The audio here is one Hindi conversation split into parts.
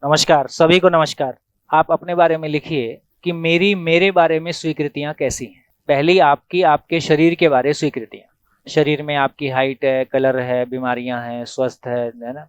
नमस्कार, सभी को नमस्कार। आप अपने बारे में लिखिए कि मेरे बारे में स्वीकृतियाँ कैसी हैं। पहली आपकी आपके शरीर के बारे स्वीकृतियाँ। शरीर में आपकी हाइट है, कलर है, बीमारियाँ हैं, स्वस्थ है ना?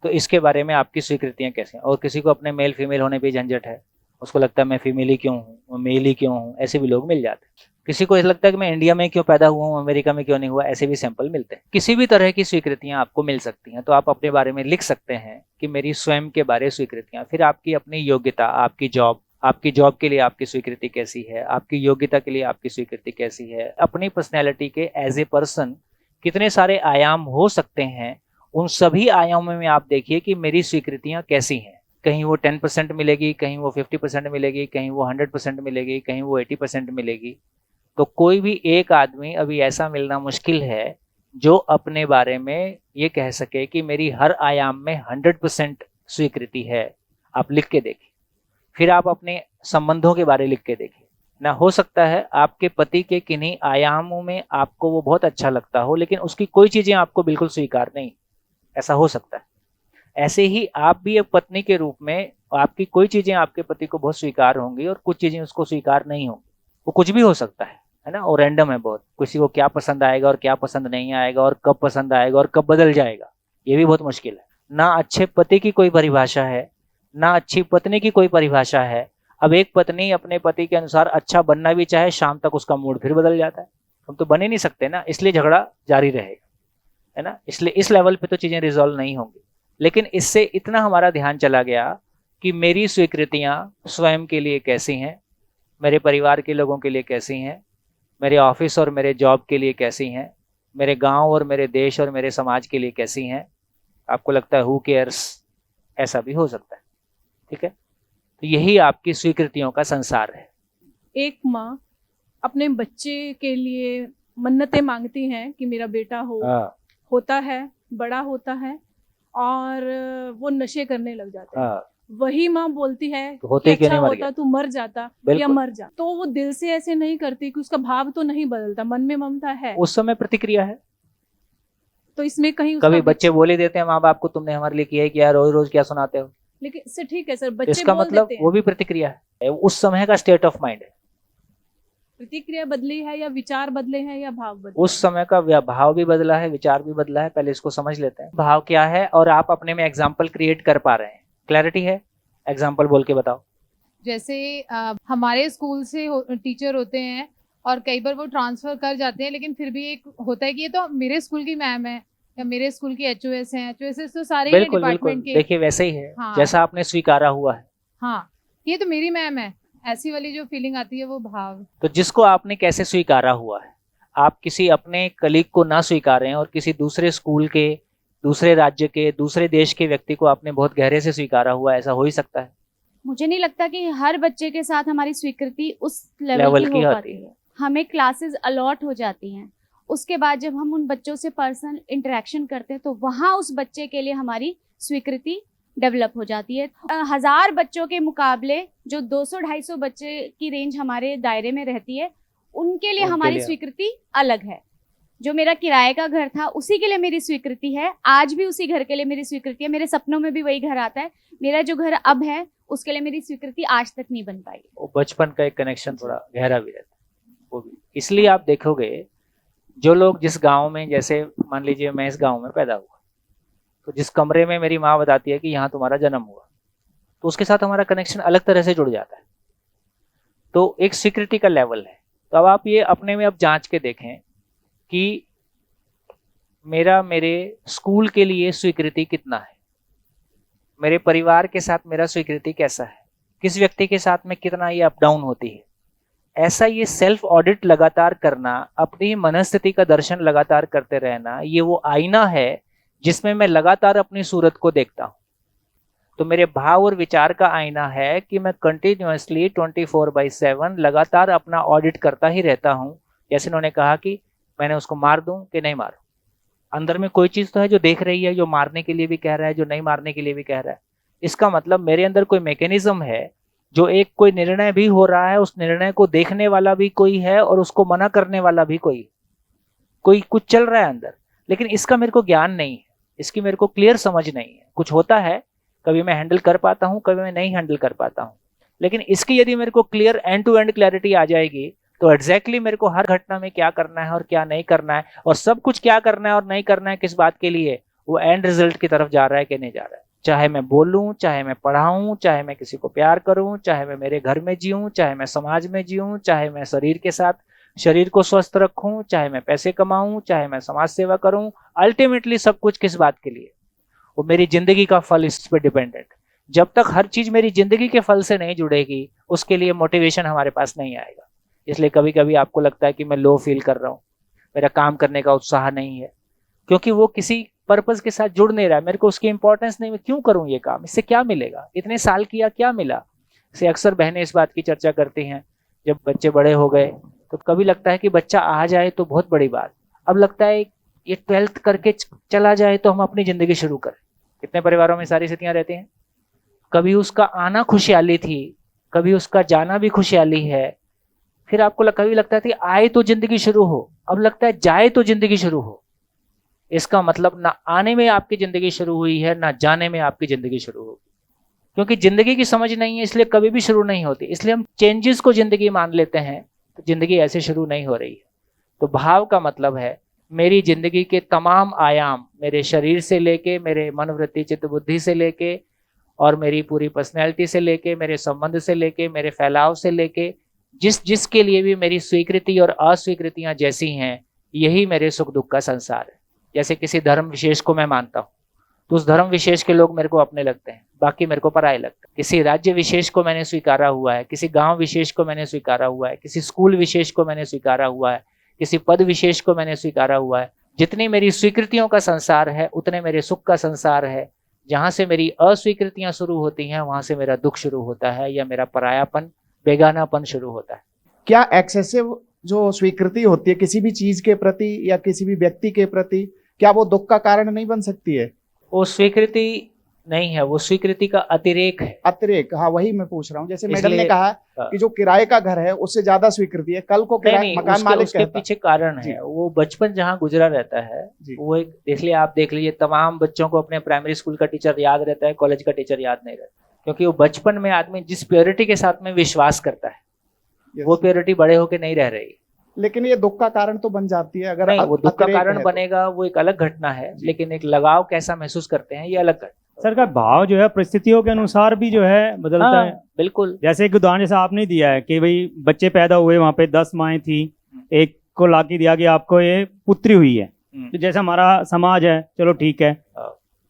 तो इसके बारे में आपकी स्वीकृतियाँ कैसी हैं? और किसी को अपने मेल फीमेल होने पे झंझट है, उसको लगता है मैं फीमेल ही क्यों हूँ, मैं मेल ही क्यों हूँ, ऐसे भी लोग मिल जाते हैं। किसी को ऐसा लगता है कि मैं इंडिया में क्यों पैदा हुआ हूँ, अमेरिका में क्यों नहीं हुआ, ऐसे भी सैंपल मिलते हैं। किसी भी तरह की स्वीकृतियां आपको मिल सकती हैं, तो आप अपने बारे में लिख सकते हैं कि मेरी स्वयं के बारे स्वीकृतियां। फिर आपकी अपनी योग्यता, आपकी जॉब के लिए आपकी स्वीकृति कैसी है, आपकी योग्यता के लिए आपकी स्वीकृति कैसी है, अपनी पर्सनैलिटी के एज ए पर्सन कितने सारे आयाम हो सकते हैं, उन सभी आयामों में आप देखिए कि मेरी स्वीकृतियां कैसी हैं। कहीं वो 10% मिलेगी, कहीं वो 50% मिलेगी, कहीं वो 100% मिलेगी, कहीं वो 80% मिलेगी। तो कोई भी एक आदमी अभी ऐसा मिलना मुश्किल है जो अपने बारे में ये कह सके कि मेरी हर आयाम में 100% स्वीकृति है। आप लिख के देखिए। फिर आप अपने संबंधों के बारे लिख के देखिए ना। हो सकता है आपके पति के किन्हीं आयामों में आपको वो बहुत अच्छा लगता हो, लेकिन उसकी कोई चीजें आपको बिल्कुल स्वीकार नहीं। ऐसा हो सकता है। ऐसे ही आप भी एक पत्नी के रूप में आपकी कोई चीजें आपके पति को बहुत स्वीकार होंगी और कुछ चीजें उसको स्वीकार नहीं होंगी। वो कुछ भी हो सकता है ना? और रैंडम है बहुत, किसी को क्या पसंद आएगा और क्या पसंद नहीं आएगा, और कब पसंद आएगा और कब बदल जाएगा, ये भी बहुत मुश्किल है ना। अच्छे पति की कोई परिभाषा है ना अच्छी पत्नी की कोई परिभाषा है। अब एक पत्नी अपने पति के अनुसार अच्छा बनना भी चाहे, शाम तक उसका मूड फिर बदल जाता है। हम तो बन ही नहीं सकते ना, इसलिए झगड़ा जारी रहेगा, है ना? इसलिए इस लेवल पे तो चीजें रिजॉल्व नहीं होंगी। लेकिन इससे इतना हमारा ध्यान चला गया कि मेरी स्वीकृतियां स्वयं के लिए कैसी हैं, मेरे परिवार के लोगों के लिए कैसी हैं, मेरे ऑफिस और मेरे जॉब के लिए कैसी हैं, मेरे गांव और मेरे देश और मेरे समाज के लिए कैसी हैं। आपको लगता है हु केयर्स, ऐसा भी हो सकता है। ठीक है, तो यही आपकी स्वीकृतियों का संसार है। एक माँ अपने बच्चे के लिए मन्नतें मांगती हैं कि मेरा बेटा हाँ होता है, बड़ा होता है और वो नशे करने लग जाते हैं। हाँ, वही माँ बोलती है तो कि होते क्यों अच्छा नहीं मर गया? होता तू मर जाता या बिल्कुल। मर जा। तो वो दिल से ऐसे नहीं करती कि उसका भाव तो नहीं बदलता, मन में ममता है। उस समय प्रतिक्रिया है। तो इसमें कहीं उसका कभी बच्चे बोल ही देते हैं माँ बाप को, तुमने हमारे लिए किया है क्या, रोज रोज क्या सुनाते हो। लेकिन सर ठीक है सर, बच्चे इसका बोल मतलब देते वो हैं। भी प्रतिक्रिया है, उस समय का स्टेट ऑफ माइंड है। प्रतिक्रिया बदली है या विचार बदले हैं या भाव बदले उस हैं। समय का भाव भी बदला है, विचार भी बदला है। पहले इसको समझ लेते हैं भाव क्या है, और आप अपने में एग्जाम्पल क्रिएट कर पा रहे हैं। क्लैरिटी है? एग्जाम्पल बोल के बताओ। जैसे हमारे स्कूल से टीचर होते हैं और कई बार वो ट्रांसफर कर जाते हैं, लेकिन फिर भी एक होता है कि ये तो मेरे स्कूल की मैम है या मेरे स्कूल की एचओएस हैं। एचओएस तो सारे ही हैं बिल्कुल बिल्कुल, डिपार्टमेंट के। देखिए वैसे ही है हाँ जैसा आपने स्वीकारा हुआ है। हाँ, ये तो मेरी मैम है, ऐसी वाली जो फीलिंग आती है वो भाव। तो जिसको आपने कैसे स्वीकारा हुआ है, आप किसी अपने कलीग को ना स्वीकारें और किसी दूसरे स्कूल के, दूसरे राज्य के, दूसरे देश के व्यक्ति को आपने बहुत गहरे से स्वीकारा हुआ है, ऐसा हो ही सकता है। मुझे नहीं लगता कि हर बच्चे के साथ हमारी स्वीकृति उस लेवल लेवल की की हो होती पाती है। है। हमें क्लासेस अलॉट हो जाती हैं, उसके बाद जब हम उन बच्चों से पर्सनल इंटरेक्शन करते हैं तो वहाँ उस बच्चे के लिए हमारी स्वीकृति डेवलप हो जाती है। 1000 बच्चों के मुकाबले जो 200-250 बच्चे की रेंज हमारे दायरे में रहती है, उनके लिए उनके हमारी लिए स्वीकृति अलग है। जो मेरा किराए का घर था उसी के लिए मेरी स्वीकृति है, आज भी उसी घर के लिए मेरी स्वीकृति है। मेरे सपनों में भी वही घर आता है। मेरा जो घर अब है उसके लिए मेरी स्वीकृति आज तक नहीं बन पाई। वो बचपन का एक कनेक्शन थोड़ा गहरा भी रहता है, वो भी इसलिए आप देखोगे जो लोग जिस गांव में, जैसे मान लीजिए मैं इस गांव में पैदा हुआ, तो जिस कमरे में मेरी माँ बताती है कि यहाँ तुम्हारा जन्म हुआ, तो उसके साथ हमारा कनेक्शन अलग तरह से जुड़ जाता है। तो एक स्वीकृति का लेवल है। तो अब आप ये अपने में अब जांच के देखें कि मेरे स्कूल के लिए स्वीकृति कितना है, मेरे परिवार के साथ मेरा स्वीकृति कैसा है, किस व्यक्ति के साथ में कितना ये अप डाउन होती है। ऐसा ये सेल्फ ऑडिट लगातार करना, अपनी मनस्थिति का दर्शन लगातार करते रहना, ये वो आईना है जिसमें मैं लगातार अपनी सूरत को देखता हूं। तो मेरे भाव और विचार का आईना है कि मैं कंटिन्यूअसली 24/7 लगातार अपना ऑडिट करता ही रहता हूं। जैसे उन्होंने कहा कि मैंने उसको मार दूं कि नहीं मारूं, अंदर में कोई चीज तो है जो देख रही है, जो मारने के लिए भी कह रहा है, जो नहीं मारने के लिए भी कह रहा है। इसका मतलब मेरे अंदर कोई मैकेनिज्म है, जो एक कोई निर्णय भी हो रहा है, उस निर्णय को देखने वाला भी कोई है और उसको मना करने वाला भी कोई कुछ चल रहा है अंदर। लेकिन इसका मेरे को ज्ञान नहीं है, इसकी मेरे को क्लियर समझ नहीं है। कुछ होता है कभी मैं हैंडल कर पाता हूँ, कभी मैं नहीं हैंडल कर पाता हूँ। लेकिन इसकी यदि मेरे को clear end to end clarity आ जाएगी तो एग्जैक्टली मेरे को हर घटना में क्या करना है और क्या नहीं करना है, और सब कुछ क्या करना है और नहीं करना है किस बात के लिए, वो एंड रिजल्ट की तरफ जा रहा है कि नहीं जा रहा है। चाहे मैं बोलूं, चाहे मैं पढ़ाऊं, चाहे मैं किसी को प्यार करूं, चाहे मैं मेरे घर में जीऊं, चाहे मैं समाज में जीऊं, चाहे मैं शरीर के साथ शरीर को स्वस्थ रखूं, चाहे मैं पैसे कमाऊं, चाहे मैं समाज सेवा करूं, अल्टीमेटली सब कुछ किस बात के लिए, वो मेरी जिंदगी का फल इस पर डिपेंडेंट। जब तक हर चीज मेरी जिंदगी के फल से नहीं जुड़ेगी उसके लिए मोटिवेशन हमारे पास नहीं आएगा। इसलिए कभी कभी आपको लगता है कि मैं लो फील कर रहा हूँ, मेरा काम करने का उत्साह नहीं है, क्योंकि वो किसी पर्पस के साथ जुड़ नहीं रहा है। मेरे को उसकी इंपॉर्टेंस नहीं, मैं क्यों करूं ये काम, इससे क्या मिलेगा, इतने साल किया क्या मिला। से अक्सर बहनें इस बात की चर्चा करती हैं, जब बच्चे बड़े हो गए तो कभी लगता है कि बच्चा आ जाए तो बहुत बड़ी बात, अब लगता है ये 12th करके चला जाए तो हम अपनी जिंदगी शुरू करें। कितने परिवारों में सारी स्थितियां रहती हैं, कभी उसका आना खुशहाली थी, कभी उसका जाना भी खुशहाली है, फिर आपको कभी लगता है कि आए तो जिंदगी शुरू हो, अब लगता है जाए तो जिंदगी शुरू हो। इसका मतलब ना आने में आपकी जिंदगी शुरू हुई है, ना जाने में आपकी जिंदगी शुरू होगी, क्योंकि जिंदगी की समझ नहीं है इसलिए कभी भी शुरू नहीं होती। इसलिए हम चेंजेस को जिंदगी मान लेते हैं, तो जिंदगी ऐसे शुरू नहीं हो रही है। तो भाव का मतलब है मेरी जिंदगी के तमाम आयाम, मेरे शरीर से लेके, मेरे मन वृत्ति चित्त बुद्धि से लेके, और मेरी पूरी पर्सनैलिटी से लेके, मेरे संबंध से लेके, मेरे फैलाव से लेके, जिसके लिए भी मेरी स्वीकृति और अस्वीकृतियां जैसी हैं, यही मेरे सुख दुख का संसार है। जैसे किसी धर्म विशेष को मैं मानता हूँ तो उस धर्म विशेष के लोग मेरे को अपने लगते हैं, बाकी मेरे को पराये लगते हैं। किसी राज्य विशेष को मैंने स्वीकारा हुआ है, किसी गांव विशेष को मैंने स्वीकारा हुआ है, किसी स्कूल विशेष को मैंने स्वीकारा हुआ है, किसी पद विशेष को मैंने स्वीकारा हुआ है। जितनी मेरी स्वीकृतियों का संसार है उतने मेरे सुख का संसार है। जहां से मेरी अस्वीकृतियां शुरू होती हैं वहां से मेरा दुख शुरू होता है, या मेरा परायापन, बेगानापन शुरू होता है। क्या एक्सेसिव जो स्वीकृति होती है किसी भी चीज के प्रति या किसी भी व्यक्ति के प्रति, क्या वो दुख का कारण नहीं बन सकती है? वो स्वीकृति नहीं है, वो स्वीकृति का अतिरेक है। अतिरेक, हाँ वही मैं पूछ रहा हूँ। जैसे मैडम ने इसलिए कहा कि जो किराए का घर है उससे ज्यादा स्वीकृति है, कल को नहीं, मकान उसके, मालिक उसके कहता पीछे कारण जी। है, वो बचपन जहाँ गुजरा रहता है वो एक, इसलिए आप देख लीजिए तमाम बच्चों को अपने प्राइमरी स्कूल का टीचर याद रहता है, कॉलेज का टीचर याद नहीं रहता, क्योंकि वो बचपन में आदमी जिस प्योरिटी के साथ में विश्वास करता है वो प्योरिटी बड़े होके नहीं रह रही। लेकिन ये दुख का कारण तो बन जाती है अगर नहीं, वो दुख का कारण तो। बनेगा, वो एक अलग घटना है, लेकिन एक लगाव कैसा महसूस करते हैं ये अलग घटना। सर का भाव जो है परिस्थितियों के अनुसार भी जो है बदलता है। बिल्कुल, जैसे एक उदाहरण जैसा आपने दिया है कि भाई बच्चे पैदा हुए, वहाँ पे 10 माएँ थी, एक को लाके दिया कि आपको ये पुत्री हुई है, तो जैसा हमारा समाज है चलो ठीक है।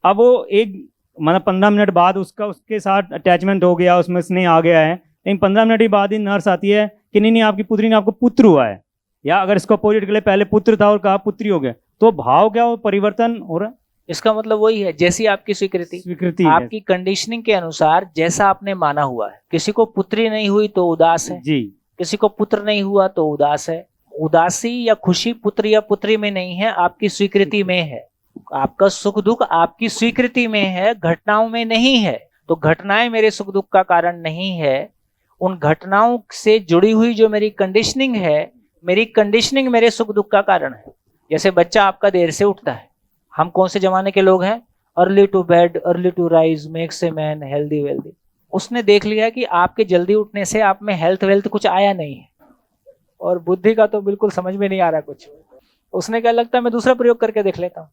अब वो एक मतलब 15 मिनट बाद उसके साथ अटैचमेंट हो गया, उसमें स्नेह आ गया है, लेकिन 15 मिनट के बाद ही नर्स आती है कि नहीं आपकी पुत्री ने आपको पुत्र हुआ है, या अगर इसको अपोजिट के लिए पहले पुत्र था और कहा पुत्री हो गया, तो भाव क्या वो परिवर्तन हो रहा है। इसका मतलब वही है, जैसी आपकी स्वीकृति आपकी कंडीशनिंग के अनुसार जैसा आपने माना हुआ है। किसी को पुत्री नहीं हुई तो उदास है जी, किसी को पुत्र नहीं हुआ तो उदास है। उदासी या खुशी पुत्र या पुत्री में नहीं है, आपकी स्वीकृति में है। आपका सुख दुख आपकी स्वीकृति में है, घटनाओं में नहीं है। तो घटनाएं मेरे सुख दुख का कारण नहीं है, उन घटनाओं से जुड़ी हुई जो मेरी कंडीशनिंग है, मेरी कंडीशनिंग मेरे सुख दुख का कारण है। जैसे बच्चा आपका देर से उठता है, हम कौन से जमाने के लोग हैं, early to bed early to rise makes a man healthy wealthy. उसने देख लिया कि आपके जल्दी उठने से आप में हेल्थ वेल्थ कुछ आया नहीं है, और बुद्धि का तो बिल्कुल समझ में नहीं आ रहा कुछ। उसने क्या लगता है मैं दूसरा प्रयोग करके देख लेता हूँ।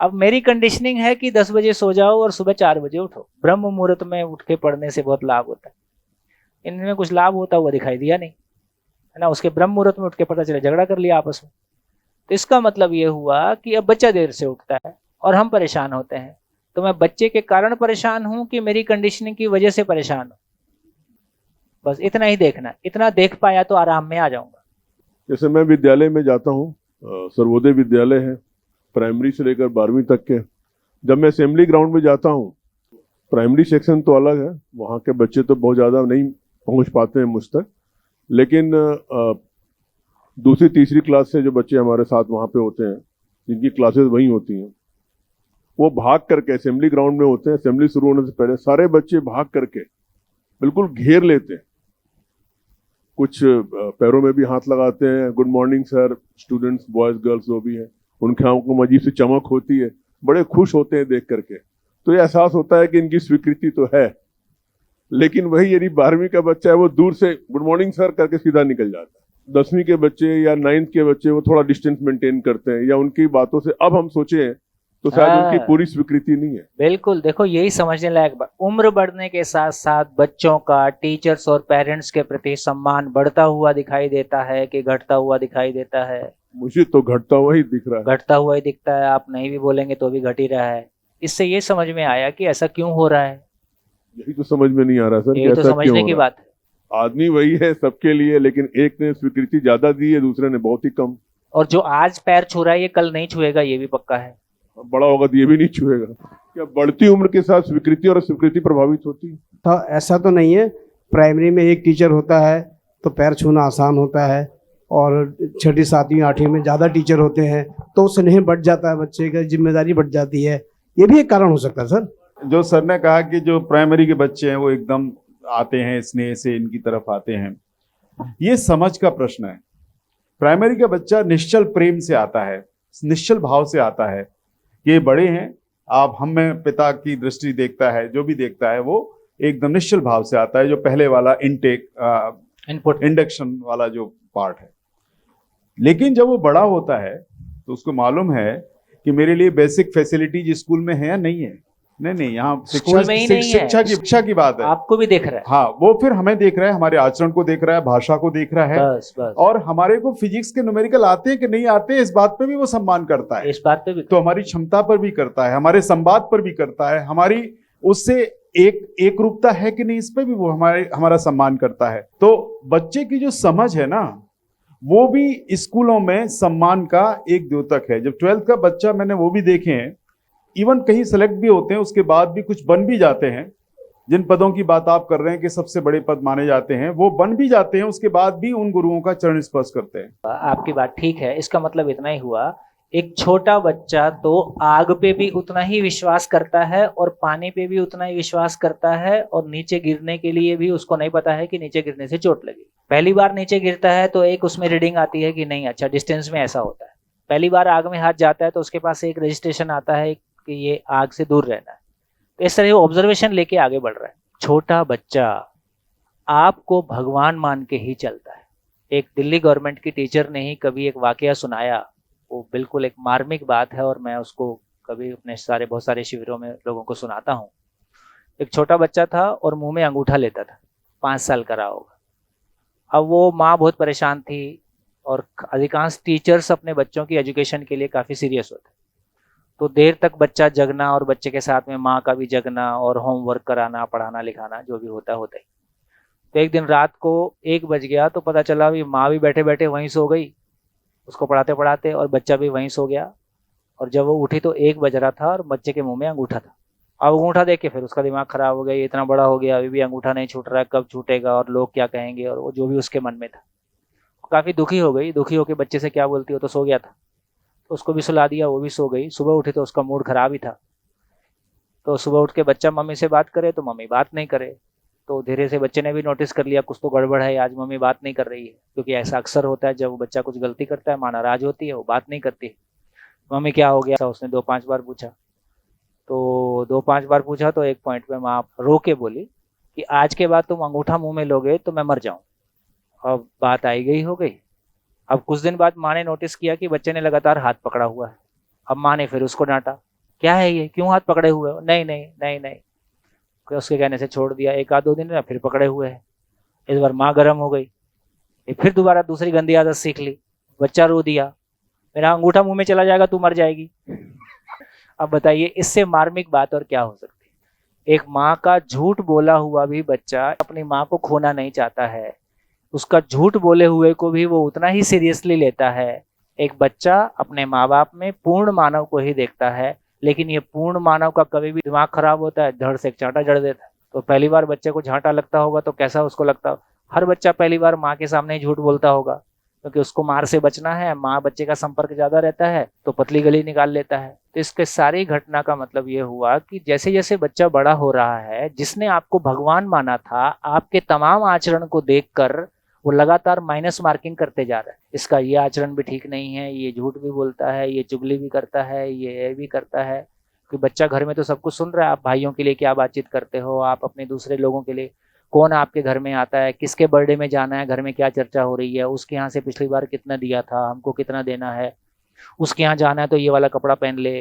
अब मेरी कंडीशनिंग है कि 10 बजे सो जाओ और सुबह 4 बजे उठो, ब्रह्म मुहूर्त में उठ के पढ़ने से बहुत लाभ होता है। इनमें कुछ लाभ होता हुआ दिखाई दिया नहीं, है ना। उसके ब्रह्म मुहूर्त में उठ के पता चला झगड़ा कर लिया आपस में। तो इसका मतलब ये हुआ कि अब बच्चा देर से उठता है और हम परेशान होते हैं। तो मैं बच्चे के कारण परेशान हूं कि मेरी कंडीशनिंग की वजह से परेशान हूं? बस इतना ही देखना, इतना देख पाया तो आराम में आ जाऊंगा। जैसे मैं विद्यालय में जाता हूँ, सर्वोदय विद्यालय है, प्राइमरी से लेकर 12वीं तक के। जब मैं असेंबली ग्राउंड में जाता हूँ, प्राइमरी सेक्शन तो अलग है, वहाँ के बच्चे तो बहुत ज़्यादा नहीं पहुँच पाते हैं मुझ तक, लेकिन दूसरी तीसरी क्लास से जो बच्चे हमारे साथ वहाँ पे होते हैं, जिनकी क्लासेस वहीं होती हैं, वो भाग करके असेंबली ग्राउंड में होते हैं। असेंबली शुरू होने से पहले सारे बच्चे भाग करके बिल्कुल घेर लेते हैं, कुछ पैरों में भी हाथ लगाते हैं, good morning sir, students boys girls जो भी हैं, उनके आंखों में अजीब सी चमक होती है, बड़े खुश होते हैं देख करके। तो ये एहसास होता है कि इनकी स्वीकृति तो है, लेकिन वही यदि 12वीं का बच्चा है वो दूर से गुड मॉर्निंग सर करके सीधा निकल जाता है। 10वीं के बच्चे या 9th के बच्चे वो थोड़ा डिस्टेंस मेंटेन करते हैं, या उनकी बातों से अब हम सोचें तो शायद हाँ। उनकी पूरी स्वीकृति नहीं है। बिल्कुल, देखो यही समझने लायक बात। उम्र बढ़ने के साथ साथ बच्चों का टीचर्स और पेरेंट्स के प्रति सम्मान बढ़ता हुआ दिखाई देता है कि घटता हुआ दिखाई देता है? मुझे तो घटता हुआ ही दिख रहा है। घटता हुआ ही दिखता है, आप नहीं भी बोलेंगे तो भी घट ही रहा है। इससे ये समझ में आया कि ऐसा क्यों हो रहा है। यही तो समझ में नहीं आ रहा सर कि ये तो ऐसा क्यों समझने हो की रहा है। बात है। आदमी वही है सबके लिए, लेकिन एक ने स्वीकृति ज्यादा दी है, दूसरे ने बहुत ही कम। और जो आज पैर छू रहा है ये कल नहीं छुएगा, ये भी पक्का है। बड़ा होगा तो ये भी नहीं छुएगा। क्या बढ़ती उम्र के साथ स्वीकृति और अस्वीकृति प्रभावित होती है? तो ऐसा तो नहीं है। प्राइमरी में एक टीचर होता है तो पैर छूना आसान होता है, और 6ठी 7वीं 8वीं में ज़्यादा टीचर होते हैं तो स्नेह बढ़ जाता है, बच्चे का जिम्मेदारी बढ़ जाती है। ये भी एक कारण हो सकता है सर। जो सर ने कहा कि जो प्राइमरी के बच्चे हैं वो एकदम आते हैं स्नेह से इनकी तरफ आते हैं, ये समझ का प्रश्न है। प्राइमरी का बच्चा निश्चल प्रेम से आता है, निश्चल भाव से आता है। ये बड़े हैं, आप हम में पिता की दृष्टि देखता है, जो भी देखता है वो एकदम निश्चल भाव से आता है। जो पहले वाला इनटेक इनपुट इंडक्शन वाला जो पार्ट है। लेकिन जब वो बड़ा होता है तो उसको मालूम है कि मेरे लिए बेसिक फैसिलिटीज स्कूल में है या नहीं है। नहीं, यहाँ स्कूल में ही नहीं है। शिक्षा की बात है। आपको भी देख रहा है। हाँ, वो फिर हमें देख रहा है, हमारे आचरण को देख रहा है, भाषा को देख रहा है। बस बस। और हमारे को फिजिक्स के न्यूमेरिकल आते हैं कि नहीं आते हैं, इस बात पे भी वो सम्मान करता है। इस बात पे भी तो हमारी क्षमता पर भी करता है, हमारे संवाद पर भी करता है, हमारी उससे एक रूपता है कि नहीं, इस पे भी वो हमारा सम्मान करता है। तो बच्चे की जो समझ है ना, वो भी स्कूलों में सम्मान का एक द्योतक है। जब 12th का बच्चा, मैंने वो भी देखे हैं, इवन कहीं सेलेक्ट भी होते हैं, उसके बाद भी कुछ बन भी जाते हैं। जिन पदों की बात आप कर रहे हैं कि सबसे बड़े पद माने जाते हैं, वो बन भी जाते हैं, उसके बाद भी उन गुरुओं का चरण स्पर्श करते हैं। आपकी बात ठीक है। इसका मतलब इतना ही हुआ, एक छोटा बच्चा तो आग पे भी उतना ही विश्वास करता है और पानी पे भी उतना ही विश्वास करता है, और नीचे गिरने के लिए भी उसको नहीं पता है कि नीचे गिरने से चोट लगेगी। पहली बार नीचे गिरता है तो एक उसमें रीडिंग आती है कि नहीं, अच्छा डिस्टेंस में ऐसा होता है। पहली बार आग में हाथ जाता है तो उसके पास एक रजिस्ट्रेशन आता है कि ये आग से दूर रहना है। तो इस तरह वो ऑब्जर्वेशन लेके आगे बढ़ रहा है। छोटा बच्चा आपको भगवान मान के ही चलता है। एक दिल्ली गवर्नमेंट की टीचर ने ही कभी एक वाकया सुनाया, वो बिल्कुल एक मार्मिक बात है, और मैं उसको कभी अपने बहुत सारे शिविरों में लोगों को सुनाता हूँ। एक छोटा बच्चा था और मुंह में अंगूठा लेता था, 5 साल का रहा होगा। अब वो माँ बहुत परेशान थी, और अधिकांश टीचर्स अपने बच्चों की एजुकेशन के लिए काफ़ी सीरियस होते। तो देर तक बच्चा जगना, और बच्चे के साथ में माँ का भी जगना, और होमवर्क कराना, पढ़ाना लिखाना जो भी होता ही। तो एक दिन रात को 1 बज गया तो पता चला भी माँ भी बैठे बैठे वहीं सो गई उसको पढ़ाते पढ़ाते, और बच्चा भी वहीं सो गया। और जब वो उठी तो 1 बज रहा था और बच्चे के मुंह में अंगूठा था। अब अंगूठा देख के फिर उसका दिमाग खराब हो गया, ये इतना बड़ा हो गया अभी भी अंगूठा नहीं छूट रहा है, कब छूटेगा और लोग क्या कहेंगे, और वो जो भी उसके मन में था। काफ़ी दुखी हो गई। दुखी होकर बच्चे से क्या बोलती हो, तो सो गया था। तो उसको भी सुला दिया, वो भी सो गई। सुबह उठी तो उसका मूड खराब ही था। तो सुबह उठ के बच्चा मम्मी से बात करे तो मम्मी बात नहीं करे। तो धीरे से बच्चे ने भी नोटिस कर लिया कुछ तो गड़बड़ है, आज मम्मी बात नहीं कर रही है। क्योंकि ऐसा अक्सर होता है, जब बच्चा कुछ गलती करता है माँ नाराज होती है, वो बात नहीं करती। मम्मी क्या हो गया, उसने 2-5 बार पूछा। तो 2-5 बार पूछा तो एक पॉइंट पे माँ रो के बोली कि आज के बाद तुम अंगूठा मुंह में लोगे तो मैं मर जाऊं। अब बात आई गई हो गई। अब कुछ दिन बाद माँ ने नोटिस किया कि बच्चे ने लगातार हाथ पकड़ा हुआ है। अब माँ ने फिर उसको डांटा, क्या है ये, क्यों हाथ पकड़े हुए हो? नहीं नहीं नहीं नहीं, उसके कहने से छोड़ दिया। 1-2 दिन में फिर पकड़े हुए हैं। इस बार माँ गर्म हो गई, फिर दोबारा दूसरी गंदी आदत सीख ली। बच्चा रो दिया, मेरा अंगूठा मुंह में चला जाएगा तू मर जाएगी। अब बताइए इससे मार्मिक बात और क्या हो सकती है। एक माँ का झूठ बोला हुआ भी बच्चा अपनी माँ को खोना नहीं चाहता है, उसका झूठ बोले हुए को भी वो उतना ही सीरियसली लेता है। एक बच्चा अपने माँ बाप में पूर्ण मानव को ही देखता है, लेकिन ये पूर्ण मानव का कभी भी दिमाग खराब होता है, धड़ से एक चांटा जड़ देता है। तो पहली बार बच्चे को झांटा लगता होगा तो कैसा उसको लगता हो। हर बच्चा पहली बार माँ के सामने ही झूठ बोलता होगा, क्योंकि उसको मार से बचना है। माँ बच्चे का संपर्क ज्यादा रहता है तो पतली गली निकाल लेता है। तो इसके सारी घटना का मतलब ये हुआ कि जैसे जैसे बच्चा बड़ा हो रहा है, जिसने आपको भगवान माना था, आपके तमाम आचरण को देखकर वो लगातार माइनस मार्किंग करते जा रहा है। इसका ये आचरण भी ठीक नहीं है, ये झूठ भी बोलता है, ये चुगली भी करता है, ये भी करता है। कि बच्चा घर में तो सब कुछ सुन रहा है, आप भाइयों के लिए क्या बातचीत करते हो, आप अपने दूसरे लोगों के लिए, कौन आपके घर में आता है, किसके बर्थडे में जाना है, घर में क्या चर्चा हो रही है, उसके यहाँ से पिछली बार कितना दिया था, हमको कितना देना है, उसके यहाँ जाना है तो ये वाला कपड़ा पहन ले,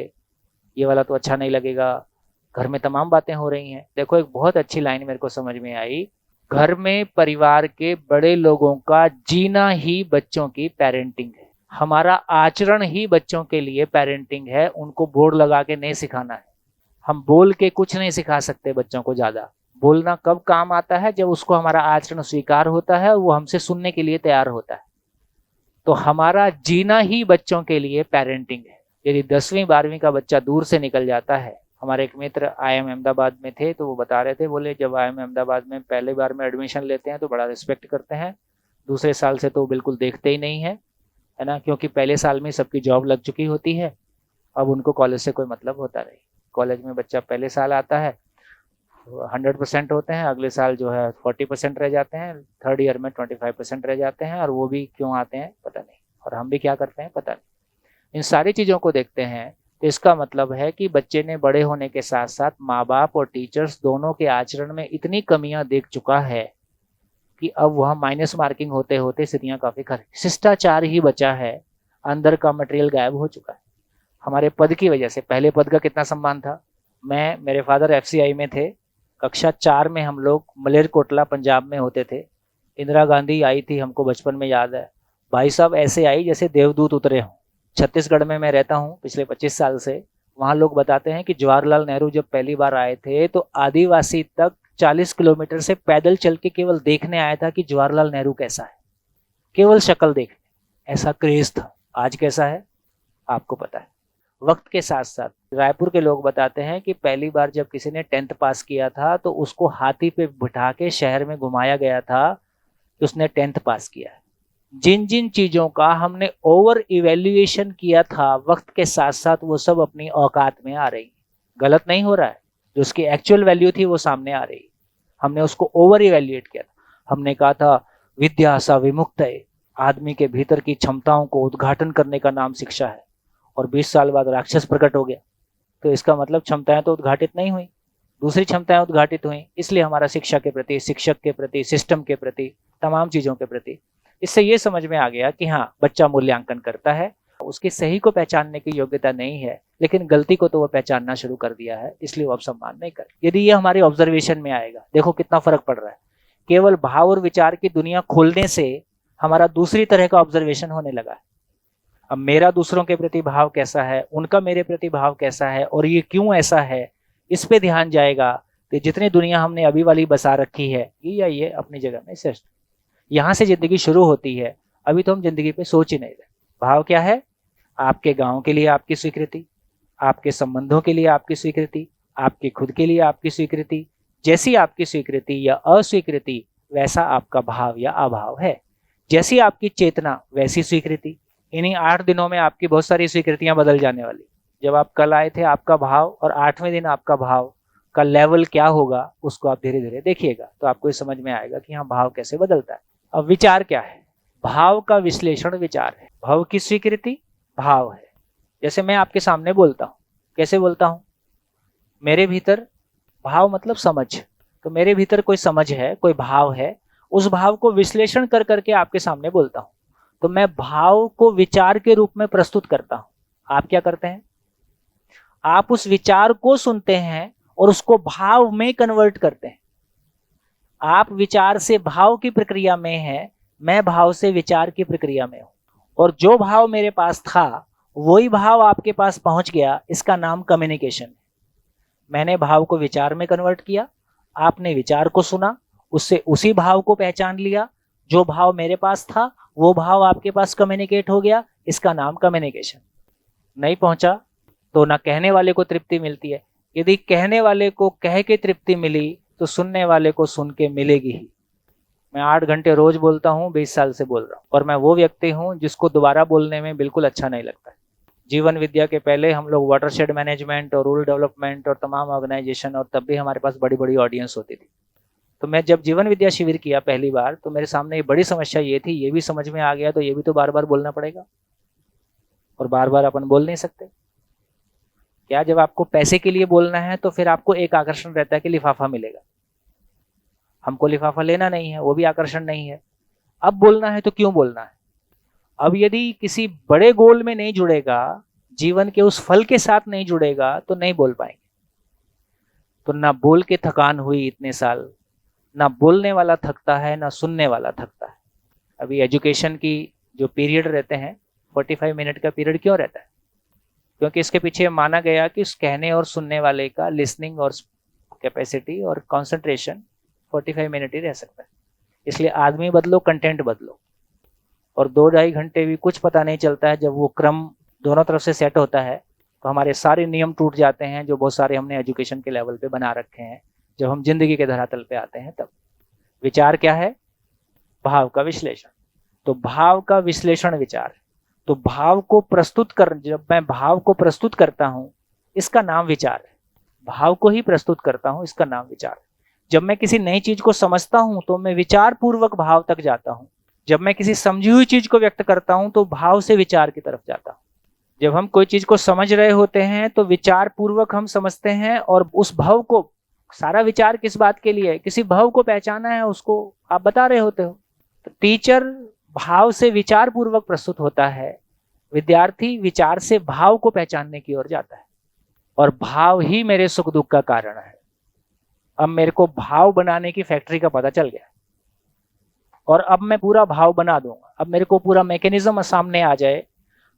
ये वाला तो अच्छा नहीं लगेगा। घर में तमाम बातें हो रही हैं। देखो, एक बहुत अच्छी लाइन मेरे को समझ में आई, घर में परिवार के बड़े लोगों का जीना ही बच्चों की पेरेंटिंग है। हमारा आचरण ही बच्चों के लिए पेरेंटिंग है। उनको बोर्ड लगा के नहीं सिखाना है। हम बोल के कुछ नहीं सिखा सकते बच्चों को। ज़्यादा बोलना कब काम आता है, जब उसको हमारा आचरण स्वीकार होता है, वो हमसे सुनने के लिए तैयार होता है। तो हमारा जीना ही बच्चों के लिए पेरेंटिंग है। यदि 10वीं 12वीं का बच्चा दूर से निकल जाता है, हमारे एक मित्र IIM अहमदाबाद में थे, तो वो बता रहे थे, बोले जब IIM अहमदाबाद में पहले बार में एडमिशन लेते हैं तो बड़ा रिस्पेक्ट करते हैं, दूसरे साल से तो बिल्कुल देखते ही नहीं है ना, क्योंकि पहले साल में सबकी जॉब लग चुकी होती है। अब उनको कॉलेज से कोई मतलब होता नहीं। कॉलेज में बच्चा पहले साल आता है 100% होते हैं, अगले साल जो है 40% रह जाते हैं, थर्ड ईयर में 25% रह जाते हैं, और वो भी क्यों आते हैं पता नहीं, और हम भी क्या करते हैं पता नहीं। इन सारी चीज़ों को देखते हैं तो इसका मतलब है कि बच्चे ने बड़े होने के साथ साथ माँ बाप और टीचर्स दोनों के आचरण में इतनी कमियां देख चुका है कि अब वह माइनस मार्किंग होते होते स्थितियां काफ़ी खराब, शिष्टाचार ही बचा है, अंदर का मटेरियल गायब हो चुका है। हमारे पद की वजह से, पहले पद का कितना सम्मान था। मेरे फादर FCI में थे, कक्षा 4 में हम लोग मलेरकोटला पंजाब में होते थे। इंदिरा गांधी आई थी, हमको बचपन में याद है, भाई साहब ऐसे आई जैसे देवदूत उतरे हों। छत्तीसगढ़ में मैं रहता हूँ पिछले 25 साल से। वहाँ लोग बताते हैं कि जवाहरलाल नेहरू जब पहली बार आए थे तो आदिवासी तक 40 किलोमीटर से पैदल चल के केवल देखने आया था कि जवाहरलाल नेहरू कैसा है, केवल शक्ल देखने, ऐसा क्रेज था। आज कैसा है आपको पता है। वक्त के साथ साथ रायपुर के लोग बताते हैं कि पहली बार जब किसी ने 10th पास किया था तो उसको हाथी पे बिठा के शहर में घुमाया गया था कि उसने 10th पास किया है। जिन जिन चीज़ों का हमने ओवर इवेल्युएशन किया था, वक्त के साथ साथ वो सब अपनी औकात में आ रही। गलत नहीं हो रहा है, जो उसकी एक्चुअल वैल्यू थी वो सामने आ रही। हमने उसको ओवर इवेल्युएट किया था। हमने कहा था विद्या सा विमुक्त है, आदमी के भीतर की क्षमताओं को उद्घाटन करने का नाम शिक्षा है, और 20 साल बाद राक्षस प्रकट हो गया। तो इसका मतलब क्षमताएं तो उद्घाटित नहीं हुई, दूसरी क्षमताएं उद्घाटित हुई। इसलिए हमारा शिक्षा के प्रति, शिक्षक के प्रति, सिस्टम के प्रति, तमाम चीज़ों के प्रति, इससे ये समझ में आ गया कि हाँ, बच्चा मूल्यांकन करता है, उसकी सही को पहचानने की योग्यता नहीं है, लेकिन गलती को तो वो पहचानना शुरू कर दिया है, इसलिए वो अब सम्मान नहीं कर। यदि ये हमारे ऑब्जर्वेशन में आएगा, देखो कितना फर्क पड़ रहा है। केवल भाव और विचार की दुनिया खोलने से हमारा दूसरी तरह का ऑब्जर्वेशन होने लगा है। अब मेरा दूसरों के प्रति भाव कैसा है, उनका मेरे प्रति भाव कैसा है, और ये क्यों ऐसा है, इस पे ध्यान जाएगा तो जितनी दुनिया हमने अभी वाली बसा रखी है, ये अपनी जगह में श्रेष्ठ। यहाँ से जिंदगी शुरू होती है। अभी तो हम जिंदगी पे सोच ही नहीं रहे। भाव क्या है? आपके गांव के लिए आपकी स्वीकृति, आपके संबंधों के लिए आपकी स्वीकृति, आपके खुद के लिए आपकी स्वीकृति। जैसी आपकी स्वीकृति या अस्वीकृति, वैसा आपका भाव या अभाव है। जैसी आपकी चेतना, वैसी स्वीकृति। इन्हीं 8 दिनों में आपकी बहुत सारी स्वीकृतियां बदल जाने वाली। जब आप कल आए थे, आपका भाव और 8वें दिन आपका भाव का लेवल क्या होगा, उसको आप धीरे धीरे देखिएगा, तो आपको समझ में आएगा कि हाँ, भाव कैसे बदलता है। अब विचार क्या है? भाव का विश्लेषण विचार है। भाव की स्वीकृति भाव है। जैसे मैं आपके सामने बोलता हूँ, कैसे बोलता हूँ? मेरे भीतर भाव मतलब समझ, तो मेरे भीतर कोई समझ है, कोई भाव है, उस भाव को विश्लेषण कर करके आपके सामने बोलता हूँ। तो मैं भाव को विचार के रूप में प्रस्तुत करता हूँ। आप क्या करते हैं? आप उस विचार को सुनते हैं और उसको भाव में कन्वर्ट करते हैं। आप विचार से भाव की प्रक्रिया में हैं, मैं भाव से विचार की प्रक्रिया में हूं, और जो भाव मेरे पास था वही भाव आपके पास पहुंच गया। इसका नाम कम्युनिकेशन है। मैंने भाव को विचार में कन्वर्ट किया, आपने विचार को सुना, उससे उसी भाव को पहचान लिया। जो भाव मेरे पास था वो भाव आपके पास कम्युनिकेट हो गया। इसका नाम कम्युनिकेशन। नहीं पहुंचा तो ना कहने वाले को तृप्ति मिलती है। यदि कहने वाले को कह के तृप्ति मिली तो सुनने वाले को सुन के मिलेगी ही। मैं 8 घंटे रोज बोलता हूँ, 20 साल से बोल रहा हूँ, और मैं वो व्यक्ति हूँ जिसको दोबारा बोलने में बिल्कुल अच्छा नहीं लगता है। जीवन विद्या के पहले हम लोग वाटरशेड मैनेजमेंट और रूरल डेवलपमेंट और तमाम ऑर्गेनाइजेशन, और तब भी हमारे पास बड़ी बड़ी ऑडियंस होती थी। तो मैं जब जीवन विद्या शिविर किया पहली बार, तो मेरे सामने ये बड़ी समस्या ये थी, ये भी समझ में आ गया तो ये भी तो बार बार बोलना पड़ेगा, और बार बार अपन बोल नहीं सकते। क्या जब आपको पैसे के लिए बोलना है तो फिर आपको एक आकर्षण रहता है कि लिफाफा मिलेगा, हमको लिफाफा लेना नहीं है, वो भी आकर्षण नहीं है। अब बोलना है तो क्यों बोलना है? अब यदि किसी बड़े गोल में नहीं जुड़ेगा, जीवन के उस फल के साथ नहीं जुड़ेगा तो नहीं बोल पाएंगे। तो ना बोल के थकान हुई इतने साल, ना बोलने वाला थकता है ना सुनने वाला थकता है। अभी एजुकेशन की जो पीरियड रहते हैं 45 मिनट का पीरियड क्यों रहता है? क्योंकि इसके पीछे माना गया कि कहने और सुनने वाले का लिसनिंग और कैपेसिटी और कंसंट्रेशन 45 मिनट ही रह सकता है। इसलिए आदमी बदलो, कंटेंट बदलो। और 2-2.5 घंटे भी कुछ पता नहीं चलता है। जब वो क्रम दोनों तरफ से सेट होता है तो हमारे सारे नियम टूट जाते हैं जो बहुत सारे हमने एजुकेशन के लेवल पे बना रखे हैं। जब हम जिंदगी के धरातल पे आते हैं तब विचार क्या है? भाव का विश्लेषण। तो भाव का विश्लेषण विचार। तो भाव को प्रस्तुत कर, जब मैं भाव को प्रस्तुत करता हूं इसका नाम विचार है। भाव को ही प्रस्तुत करता हूं इसका नाम विचार है। जब मैं किसी नई चीज को समझता हूं तो मैं विचार पूर्वक भाव तक जाता हूं। जब मैं किसी समझी हुई चीज को व्यक्त करता हूं तो भाव से विचार की तरफ जाता हूं। जब हम कोई चीज को समझ रहे होते हैं तो विचार पूर्वक हम समझते हैं और उस भाव को, सारा विचार किस बात के लिए है? किसी भाव को पहचाना है, उसको आप बता रहे होते हो। तो टीचर भाव से विचार पूर्वक प्रस्तुत होता है, विद्यार्थी विचार से भाव को पहचानने की ओर जाता है। और भाव ही मेरे सुख दुख का कारण है। अब मेरे को भाव बनाने की फैक्ट्री का पता चल गया और अब मैं पूरा भाव बना दूंगा। अब मेरे को पूरा मैकेनिज्म सामने आ जाए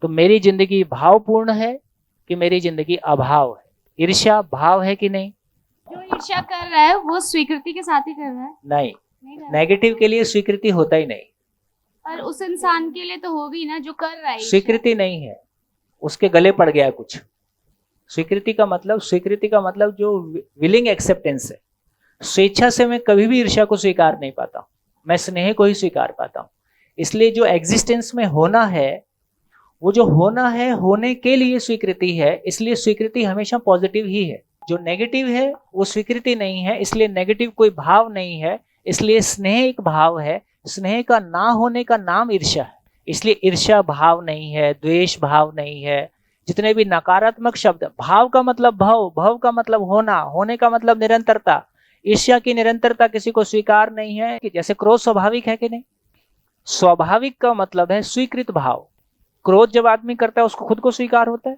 तो मेरी जिंदगी भावपूर्ण है कि मेरी जिंदगी अभाव है? ईर्ष्या भाव है कि नहीं? जो ईर्ष्या कर रहा है वो स्वीकृति के साथ ही कर रहा है। नहीं, नहीं कर रहा। नेगेटिव के लिए स्वीकृति होता ही नहीं। और उस इंसान के लिए तो होगी ना जो कर रहा है ईर्ष्या। स्वीकृति नहीं है, उसके गले पड़ गया कुछ। स्वीकृति का मतलब जो विलिंग एक्सेप्टेंस है। स्वेच्छा से मैं कभी भी ईर्ष्या को स्वीकार नहीं पाता हूं, मैं स्नेह को ही स्वीकार पाता हूं। इसलिए जो एग्जिस्टेंस में होना है, वो जो होना है होने के लिए स्वीकृति है, इसलिए स्वीकृति हमेशा पॉजिटिव ही है। जो नेगेटिव है वो स्वीकृति नहीं है, इसलिए नेगेटिव कोई भाव नहीं है। इसलिए स्नेह एक भाव है, स्नेह का ना होने का नाम ईर्ष्या है। इसलिए ईर्ष्या भाव नहीं है, द्वेष भाव नहीं है। जितने भी नकारात्मक शब्द, भाव का मतलब भाव, भाव का मतलब होना, होने का मतलब निरंतरता। ईर्ष्या की निरंतरता किसी को स्वीकार नहीं है। कि जैसे क्रोध स्वाभाविक है कि नहीं? स्वाभाविक का मतलब है स्वीकृत भाव। क्रोध जब आदमी करता है उसको खुद को स्वीकार होता है,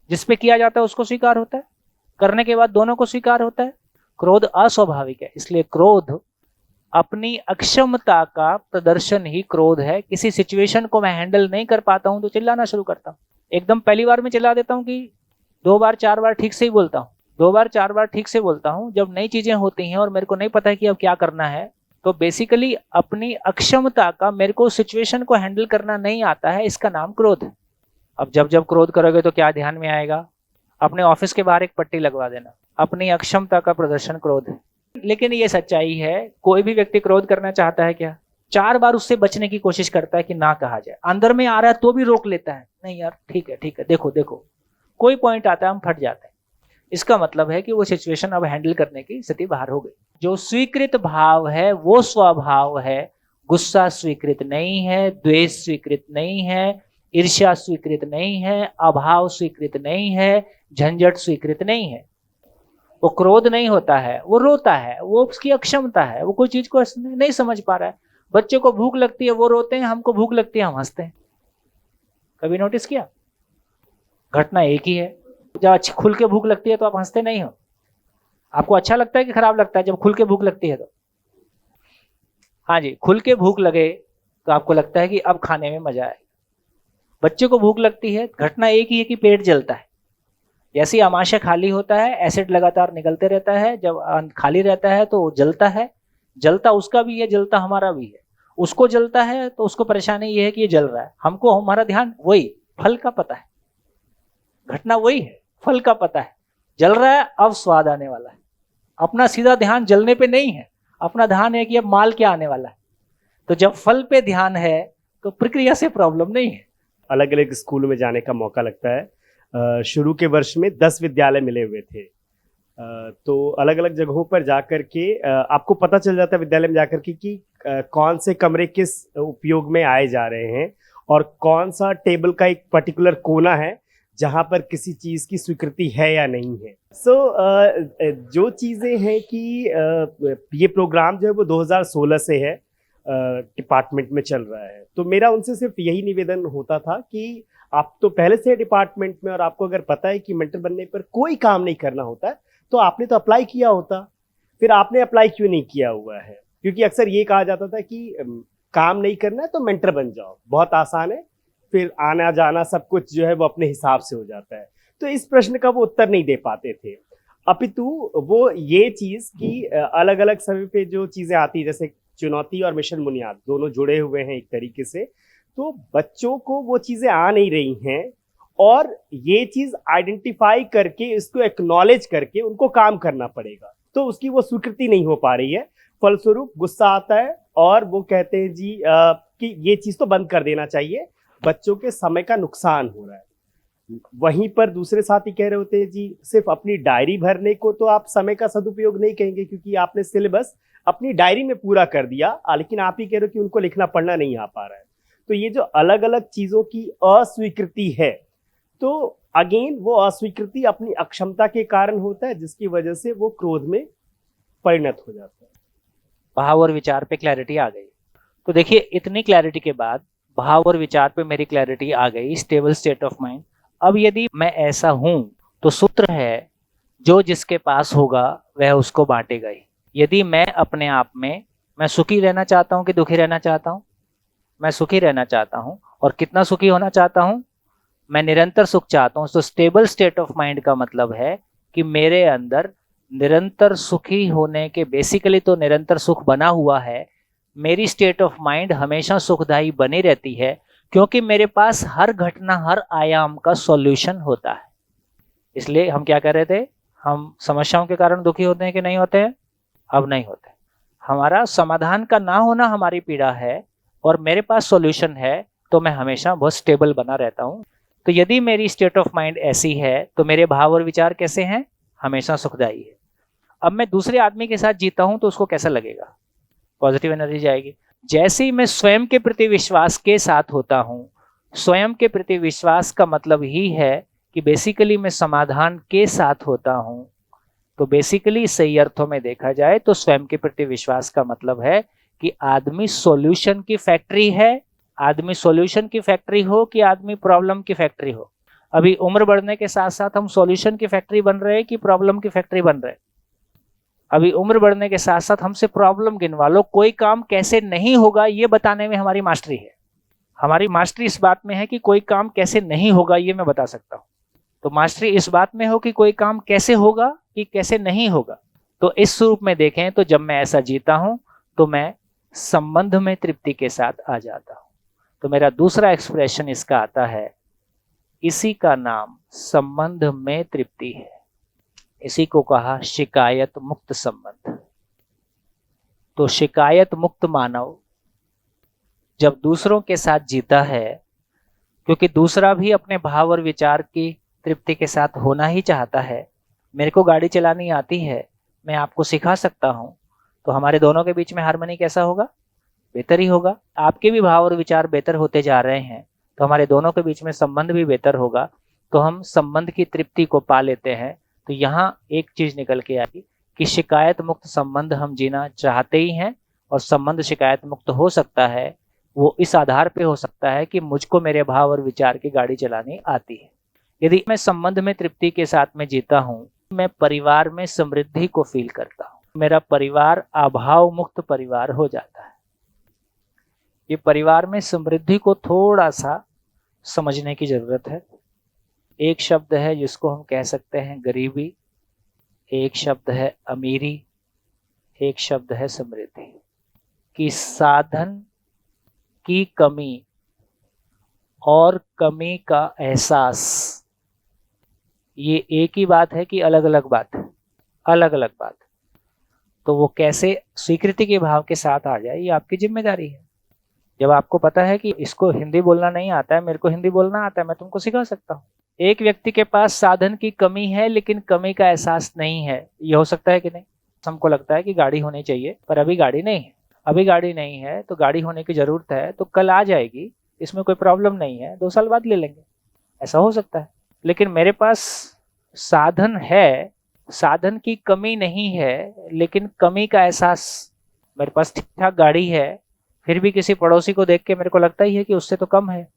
जिसपे किया जाता है उसको स्वीकार होता है, करने के बाद दोनों को स्वीकार होता है। क्रोध अस्वाभाविक है। इसलिए क्रोध अपनी अक्षमता का प्रदर्शन ही क्रोध है। किसी सिचुएशन को मैं हैंडल नहीं कर पाता हूं तो चिल्लाना शुरू करता हूं। एकदम पहली बार में चिल्ला देता हूं कि 2 बार 4 बार ठीक से ही बोलता हूं, 2 बार 4 बार ठीक से बोलता हूं। जब नई चीजें होती हैं और मेरे को नहीं पता है कि अब क्या करना है, तो बेसिकली अपनी अक्षमता का, मेरे को सिचुएशन को हैंडल करना नहीं आता है, इसका नाम क्रोध है। अब जब क्रोध करोगे तो क्या ध्यान में आएगा? अपने ऑफिस के बाहर एक पट्टी लगवा देना, अपनी अक्षमता का प्रदर्शन क्रोध है। लेकिन ये सच्चाई है, कोई भी व्यक्ति क्रोध करना चाहता है क्या? 4 बार उससे बचने की कोशिश करता है कि ना कहा जाए। अंदर में आ रहा है तो भी रोक लेता है, नहीं यार ठीक है देखो। कोई पॉइंट आता है हम फट जाते हैं। इसका मतलब है कि वो सिचुएशन अब हैंडल करने की स्थिति बाहर हो गई। जो स्वीकृत भाव है वो स्वभाव है। गुस्सा स्वीकृत नहीं है, द्वेष स्वीकृत नहीं है, ईर्ष्या स्वीकृत नहीं है, अभाव स्वीकृत नहीं है, झंझट स्वीकृत नहीं है। वो क्रोध नहीं होता है, वो रोता है, वो उसकी अक्षमता है, वो कोई चीज को नहीं समझ पा रहा है। बच्चे को भूख लगती है वो रोते हैं, हमको भूख लगती है हम हंसते हैं। कभी नोटिस किया? घटना एक ही है। जब खुल के भूख लगती है तो आप हंसते नहीं हो। आपको अच्छा लगता है कि खराब लगता है जब खुल के भूख लगती है तो? हाँ जी, खुल के भूख लगे तो आपको लगता है कि अब खाने में मजा आए। बच्चे को भूख लगती है, घटना एक ही है कि पेट जलता है। जैसे आमाशय खाली होता है, एसिड लगातार निकलते रहता है। जब खाली रहता है तो जलता है, जलता उसका भी है, जलता हमारा भी है। उसको जलता है तो उसको परेशानी ये है कि ये जल रहा है। हमको हमारा ध्यान वही फल का पता है, घटना वही है, फल का पता है। जल रहा है, अब स्वाद आने वाला है। अपना सीधा ध्यान जलने पे नहीं है, अपना ध्यान है कि अब माल क्या आने वाला है। तो जब फल पे ध्यान है तो प्रक्रिया से प्रॉब्लम नहीं है। अलग अलग स्कूलों में जाने का मौका लगता है। शुरू के वर्ष में 10 विद्यालय मिले हुए थे, तो अलग अलग जगहों पर जाकर के आपको पता चल जाता है विद्यालय में जाकर के कि कौन से कमरे किस उपयोग में आए जा रहे हैं और कौन सा टेबल का एक पर्टिकुलर कोना है जहां पर किसी चीज की स्वीकृति है या नहीं है। जो चीजें हैं कि ये प्रोग्राम जो है वो 2016 से है, डिपार्टमेंट में चल रहा है। तो मेरा उनसे सिर्फ यही निवेदन होता था कि आप तो पहले से डिपार्टमेंट में और आपको अगर पता है कि मेंटर बनने पर कोई काम नहीं करना होता है तो आपने तो अप्लाई किया होता, फिर आपने अप्लाई क्यों नहीं किया हुआ है? क्योंकि अक्सर ये कहा जाता था कि काम नहीं करना है तो मेंटर बन जाओ, बहुत आसान है, फिर आना जाना सब कुछ जो है वो अपने हिसाब से हो जाता है। तो इस प्रश्न का वो उत्तर नहीं दे पाते थे, अपितु वो ये चीज कि अलग अलग समय पे जो चीजें आती है, जैसे चुनौती और मिशन बुनियाद दोनों जुड़े हुए हैं एक तरीके से, तो बच्चों को वो चीजें आ नहीं रही हैं और ये चीज आइडेंटिफाई करके इसको एक्नॉलेज करके उनको काम करना पड़ेगा, तो उसकी वो स्वीकृति नहीं हो पा रही है। फलस्वरूप गुस्सा आता है और वो कहते हैं जी कि ये चीज तो बंद कर देना चाहिए, बच्चों के समय का नुकसान हो रहा है। वहीं पर दूसरे साथी कह रहे होते हैं जी सिर्फ अपनी डायरी भरने को तो आप समय का सदुपयोग नहीं कहेंगे क्योंकि आपने सिलेबस अपनी डायरी में पूरा कर दिया, लेकिन आप ही कह रहे हो कि उनको लिखना पढ़ना नहीं आ पा रहा है। तो ये जो अलग अलग चीजों की अस्वीकृति है, तो अगेन वो अस्वीकृति अपनी अक्षमता के कारण होता है, जिसकी वजह से वो क्रोध में परिणत हो जाता है। भाव और विचार पे क्लैरिटी आ गई। तो देखिए, इतनी क्लैरिटी के बाद भाव और विचार पे मेरी क्लैरिटी आ गई, स्टेबल स्टेट ऑफ माइंड। अब यदि मैं ऐसा हूं तो सूत्र है, जो जिसके पास होगा वह उसको बांटेगा ही। यदि मैं अपने आप में मैं सुखी रहना चाहता हूं कि दुखी रहना चाहता हूं? मैं सुखी रहना चाहता हूं। और कितना सुखी होना चाहता हूं? मैं निरंतर सुख चाहता हूं। तो स्टेबल स्टेट ऑफ माइंड का मतलब है कि मेरे अंदर निरंतर सुखी होने के, बेसिकली तो निरंतर सुख बना हुआ है। मेरी स्टेट ऑफ माइंड हमेशा सुखदायी बनी रहती है क्योंकि मेरे पास हर घटना, हर आयाम का सॉल्यूशन होता है। इसलिए हम क्या कर रहे थे, हम समस्याओं के कारण दुखी होते हैं कि नहीं होते हैं? अब नहीं होते। हमारा समाधान का ना होना हमारी पीड़ा है और मेरे पास सॉल्यूशन है, तो मैं हमेशा बहुत स्टेबल बना रहता हूं। तो यदि मेरी स्टेट ऑफ माइंड ऐसी है तो मेरे भाव और विचार कैसे हैं? हमेशा सुखदायी है। अब मैं दूसरे आदमी के साथ जीता हूं तो उसको कैसा लगेगा? पॉजिटिव एनर्जी जाएगी। जैसे ही मैं स्वयं के प्रति विश्वास के साथ होता हूं, स्वयं के प्रति विश्वास का मतलब ही है कि बेसिकली मैं समाधान के साथ होता हूं। तो बेसिकली सही अर्थों में देखा जाए तो स्वयं के प्रति विश्वास का मतलब है कि आदमी सॉल्यूशन की फैक्ट्री है। आदमी सॉल्यूशन की फैक्ट्री हो कि आदमी प्रॉब्लम की फैक्ट्री हो। अभी उम्र बढ़ने के साथ साथ हम सॉल्यूशन की फैक्ट्री बन रहे हैं कि प्रॉब्लम की फैक्ट्री बन रहे हैं? अभी उम्र बढ़ने के साथ साथ हमसे प्रॉब्लम गिनवा लो, कोई काम कैसे नहीं होगा ये बताने में हमारी मास्टरी है। हमारी मास्टरी इस बात में है कि कोई काम कैसे नहीं होगा ये मैं बता सकता हूँ। तो मास्टरी इस बात में हो कि कोई काम कैसे होगा कि कैसे नहीं होगा। तो इस स्वरूप में देखें तो जब मैं ऐसा जीता हूं तो मैं संबंध में तृप्ति के साथ आ जाता हूं। तो मेरा दूसरा एक्सप्रेशन इसका आता है, इसी का नाम संबंध में तृप्ति है। इसी को कहा शिकायत मुक्त संबंध। तो शिकायत मुक्त मानव जब दूसरों के साथ जीता है, क्योंकि दूसरा भी अपने भाव और विचार की तृप्ति के साथ होना ही चाहता है। मेरे को गाड़ी चलानी आती है, मैं आपको सिखा सकता हूं, तो हमारे दोनों के बीच में हार्मनी कैसा होगा? बेहतर ही होगा। आपके भी भाव और विचार बेहतर होते जा रहे हैं तो हमारे दोनों के बीच में संबंध भी बेहतर होगा। तो हम संबंध की तृप्ति को पा लेते हैं। तो यहाँ एक चीज निकल के आई कि शिकायत मुक्त संबंध हम जीना चाहते ही हैं, और संबंध शिकायत मुक्त हो सकता है वो इस आधार पे हो सकता है कि मुझको मेरे भाव और विचार की गाड़ी चलानी आती है। यदि मैं संबंध में तृप्ति के साथ में जीता हूँ, मैं परिवार में समृद्धि को फील करता हूँ। मेरा परिवार अभाव मुक्त परिवार हो जाता है। ये परिवार में समृद्धि को थोड़ा सा समझने की जरूरत है। एक शब्द है जिसको हम कह सकते हैं गरीबी, एक शब्द है अमीरी, एक शब्द है समृद्धि। कि साधन की कमी और कमी का एहसास, ये एक ही बात है कि अलग अलग बात है? अलग अलग बात। तो वो कैसे स्वीकृति के भाव के साथ आ जाए, ये आपकी जिम्मेदारी है। जब आपको पता है कि इसको हिंदी बोलना नहीं आता है, मेरे को हिंदी बोलना आता है, मैं तुमको सिखा सकता हूँ। एक व्यक्ति के पास साधन की कमी है लेकिन कमी का एहसास नहीं है, ये हो सकता है कि नहीं? हमको लगता है कि गाड़ी होनी चाहिए पर अभी गाड़ी नहीं है। अभी गाड़ी नहीं है तो गाड़ी होने की जरूरत है, तो कल आ जाएगी, इसमें कोई प्रॉब्लम नहीं है, 2 साल बाद ले लेंगे। ऐसा हो सकता है। लेकिन मेरे पास साधन है, साधन की कमी नहीं है, लेकिन कमी का एहसास, मेरे पास ठीक ठाक गाड़ी है, फिर भी किसी पड़ोसी को देख के मेरे को लगता ही है कि उससे तो कम है।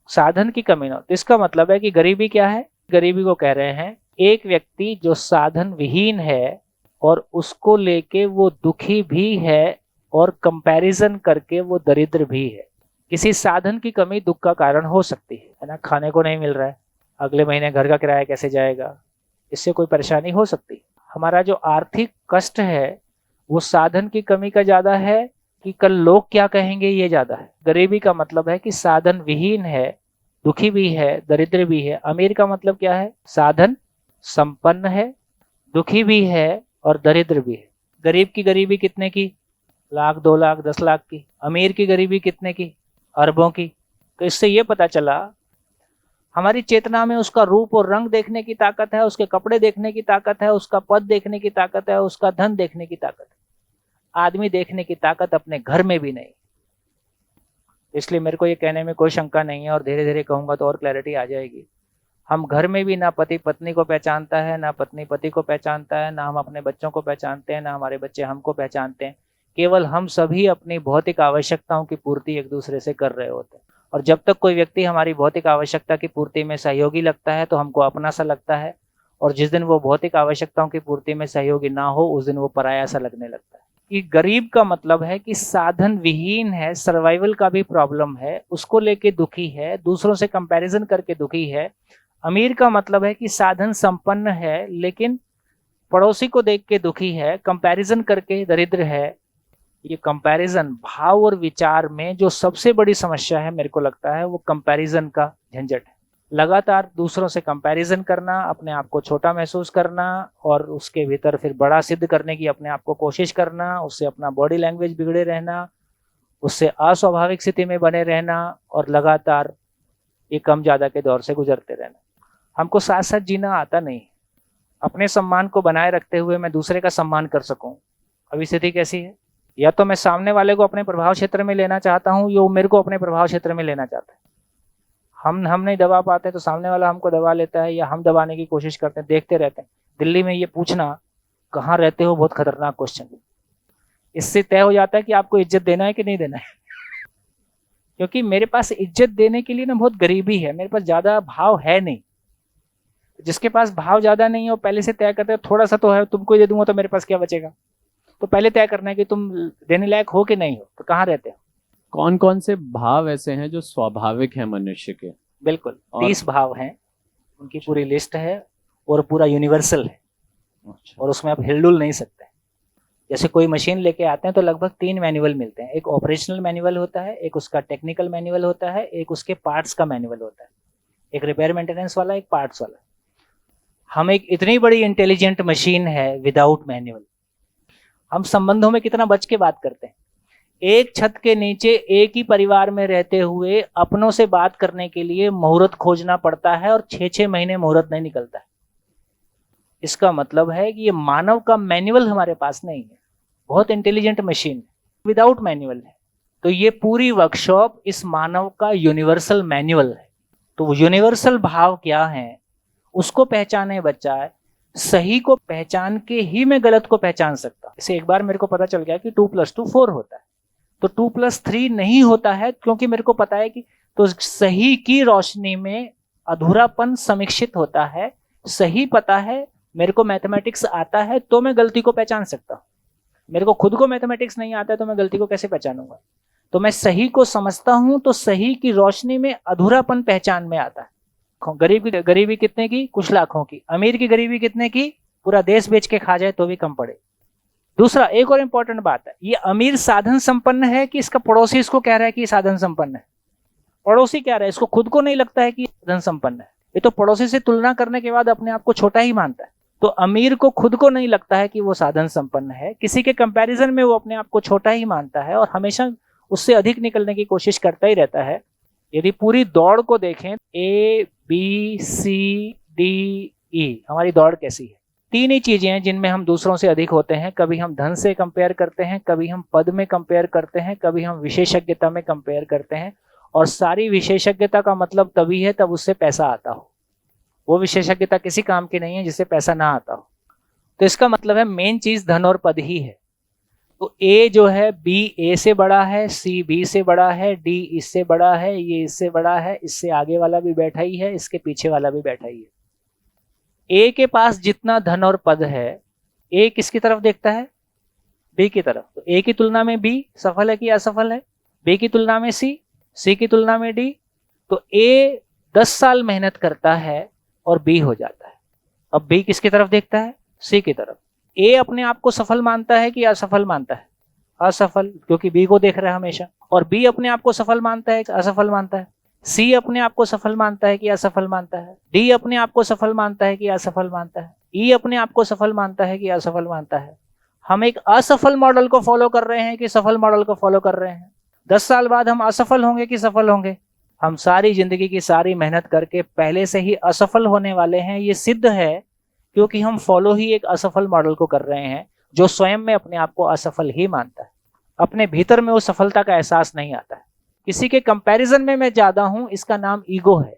साधन की कमी ना हो, तो इसका मतलब है कि गरीबी क्या है? गरीबी को कह रहे हैं एक व्यक्ति जो साधन विहीन है और उसको लेके वो दुखी भी है और कंपैरिजन करके वो दरिद्र भी है। किसी साधन की कमी दुख का कारण हो सकती है ना, खाने को नहीं मिल रहा है, अगले महीने घर का किराया कैसे जाएगा, इससे कोई परेशानी हो सकती है। हमारा जो आर्थिक कष्ट है वो साधन की कमी का ज्यादा है कि कल लोग क्या कहेंगे ये ज्यादा है। गरीबी का मतलब है कि साधन विहीन है, दुखी भी है, दरिद्र भी है। अमीर का मतलब क्या है? साधन संपन्न है, दुखी भी है और दरिद्र भी है। गरीब की गरीबी कितने की? लाख, 2 लाख, 10 लाख की। अमीर की गरीबी कितने की? अरबों की। तो इससे ये पता चला हमारी चेतना में उसका रूप और रंग देखने की ताकत है, उसके कपड़े देखने की ताकत है, उसका पद देखने की ताकत है, उसका धन देखने की ताकत है। आदमी देखने की ताकत अपने घर में भी नहीं। इसलिए मेरे को ये कहने में कोई शंका नहीं है, और धीरे धीरे कहूंगा तो और क्लैरिटी आ जाएगी। हम घर में भी ना पति पत्नी को पहचानता है, ना पत्नी पति को पहचानता है, ना हम अपने बच्चों को पहचानते हैं, ना हमारे बच्चे हमको पहचानते हैं। केवल हम सभी अपनी भौतिक आवश्यकताओं की पूर्ति एक दूसरे से कर रहे होते हैं। और जब तक कोई व्यक्ति हमारी भौतिक आवश्यकता की पूर्ति में सहयोगी लगता है तो हमको अपना सा लगता है, और जिस दिन वो भौतिक आवश्यकताओं की पूर्ति में सहयोगी ना हो उस दिन वो पराया सा लगने लगता है। कि गरीब का मतलब है कि साधन विहीन है, सर्वाइवल का भी प्रॉब्लम है, उसको लेके दुखी है, दूसरों से कंपैरिजन करके दुखी है। अमीर का मतलब है कि साधन संपन्न है लेकिन पड़ोसी को देख के दुखी है, कंपैरिजन करके दरिद्र है। ये कंपैरिजन भाव और विचार में जो सबसे बड़ी समस्या है मेरे को लगता है वो कंपैरिजन का झंझट है। लगातार दूसरों से कंपैरिजन करना, अपने आप को छोटा महसूस करना और उसके भीतर फिर बड़ा सिद्ध करने की अपने आप को कोशिश करना, उससे अपना बॉडी लैंग्वेज बिगड़े रहना, उससे अस्वाभाविक स्थिति में बने रहना और लगातार ये कम ज्यादा के दौर से गुजरते रहना। हमको साथ साथ जीना आता नहीं। अपने सम्मान को बनाए रखते हुए मैं दूसरे का सम्मान कर सकूं, अभी स्थिति कैसी है? या तो मैं सामने वाले को अपने प्रभाव क्षेत्र में लेना चाहता हूं, या वो मेरे को अपने प्रभाव क्षेत्र में लेना चाहता है। हम नहीं दबा पाते तो सामने वाला हमको दबा लेता है, या हम दबाने की कोशिश करते हैं, देखते रहते हैं। दिल्ली में ये पूछना कहाँ रहते हो बहुत खतरनाक क्वेश्चन। इससे तय हो जाता है कि आपको इज्जत देना है कि नहीं देना है। क्योंकि मेरे पास इज्जत देने के लिए ना बहुत गरीबी है, मेरे पास ज्यादा भाव है नहीं। जिसके पास भाव ज्यादा नहीं है वो पहले से तय करते हैं थोड़ा सा तो है, तुमको दे दूंगा तो मेरे पास क्या बचेगा। तो पहले तय करना है कि तुम देने लायक हो कि नहीं हो, तो कहाँ रहते हो। कौन कौन से भाव ऐसे हैं जो स्वाभाविक हैं मनुष्य के? बिल्कुल 30 भाव हैं, उनकी पूरी लिस्ट है और पूरा यूनिवर्सल है। और उसमें आप हिलडुल नहीं सकते। जैसे कोई मशीन लेके आते हैं तो लगभग 3 मैनुअल मिलते हैं। एक ऑपरेशनल मैनुअल होता है, एक उसका टेक्निकल मैनुअल होता है, एक उसके पार्ट्स का मैनुअल होता है, एक रिपेयर मेंटेनेंस वाला, एक पार्ट्स वाला। हम एक इतनी बड़ी इंटेलिजेंट मशीन है विदाउट मैनुअल। हम संबंधों में कितना बच के बात करते हैं। एक छत के नीचे एक ही परिवार में रहते हुए अपनों से बात करने के लिए मुहूर्त खोजना पड़ता है और 6-6 महीने मुहूर्त नहीं निकलता है। इसका मतलब है कि ये मानव का मैनुअल हमारे पास नहीं है। बहुत इंटेलिजेंट मशीन विदाउट मैनुअल है। तो ये पूरी वर्कशॉप इस मानव का यूनिवर्सल मैनुअल है। तो यूनिवर्सल भाव क्या है उसको पहचाने बच्चा है। सही को पहचान के ही मैं गलत को पहचान सकता। इसे एक बार मेरे को पता चल गया कि 2+2 4 होता है, तो 2+3 नहीं होता है, क्योंकि मेरे को पता है कि तो सही की रोशनी में अधूरापन समीक्षित होता है। सही पता है, मेरे को मैथमेटिक्स आता है तो मैं गलती को पहचान सकता हूँ। मेरे को खुद को मैथमेटिक्स नहीं आता है तो मैं गलती को कैसे पहचानूंगा। तो मैं सही को समझता हूं तो सही की रोशनी में अधूरापन पहचान में आता है। गरीब की गरीबी कितने की? कुछ लाखों की। अमीर की गरीबी कितने की? पूरा देश बेच के खा जाए तो भी कम पड़े। दूसरा एक और इंपॉर्टेंट बात है, ये अमीर साधन संपन्न है कि इसका पड़ोसी इसको कह रहा है कि ये साधन संपन्न है। पड़ोसी कह रहा है, इसको खुद को नहीं लगता है कि साधन संपन्न है। ये तो पड़ोसी से तुलना करने के बाद अपने आप को छोटा ही मानता है। तो अमीर को खुद को नहीं लगता है कि वो साधन संपन्न है, किसी के कंपैरिजन में वो अपने आप को छोटा ही मानता है और हमेशा उससे अधिक निकलने की कोशिश करता ही रहता है। यदि पूरी दौड़ को देखें, ABCDE हमारी दौड़ कैसी है? 3 ही चीजें हैं जिनमें हम दूसरों से अधिक होते हैं। कभी हम धन से कंपेयर करते हैं, कभी हम पद में कंपेयर करते हैं, कभी हम विशेषज्ञता में कंपेयर करते हैं। और सारी विशेषज्ञता का मतलब तभी है तब उससे पैसा आता हो। वो विशेषज्ञता किसी काम की नहीं है जिससे पैसा ना आता हो। तो इसका मतलब है मेन चीज धन और पद ही है। तो ए जो है बी ए से बड़ा है, सी बी से बड़ा है, डी इससे बड़ा है, ये इससे बड़ा है, इससे आगे वाला भी बैठा ही है, इसके पीछे वाला भी बैठा ही है। ए के पास जितना धन और पद है, ए किसकी तरफ देखता है? बी की तरफ। तो ए की तुलना में बी सफल है कि असफल है? बी की तुलना में सी की तुलना में डी। तो ए 10 साल मेहनत करता है और बी हो जाता है। अब बी किसकी तरफ देखता है? सी की तरफ। ए अपने आप को सफल मानता है कि असफल मानता है? असफल, क्योंकि बी को देख रहा है हमेशा। और बी अपने आप को सफल मानता है कि असफल मानता है? सी अपने आप को सफल मानता है कि असफल मानता है? डी अपने आप को सफल मानता है कि असफल मानता है? ई अपने आप को सफल मानता है कि असफल मानता है? हम एक असफल मॉडल को फॉलो कर रहे हैं कि सफल मॉडल को फॉलो कर रहे हैं? 10 साल बाद हम असफल होंगे कि सफल होंगे? हम सारी जिंदगी की सारी मेहनत करके पहले से ही असफल होने वाले हैं। ये सिद्ध है क्योंकि हम फॉलो ही एक असफल मॉडल को कर रहे हैं जो स्वयं में अपने आप को असफल ही मानता है। अपने भीतर में वो सफलता का एहसास नहीं आता है। किसी के कंपैरिजन में मैं ज्यादा हूं, इसका नाम ईगो है।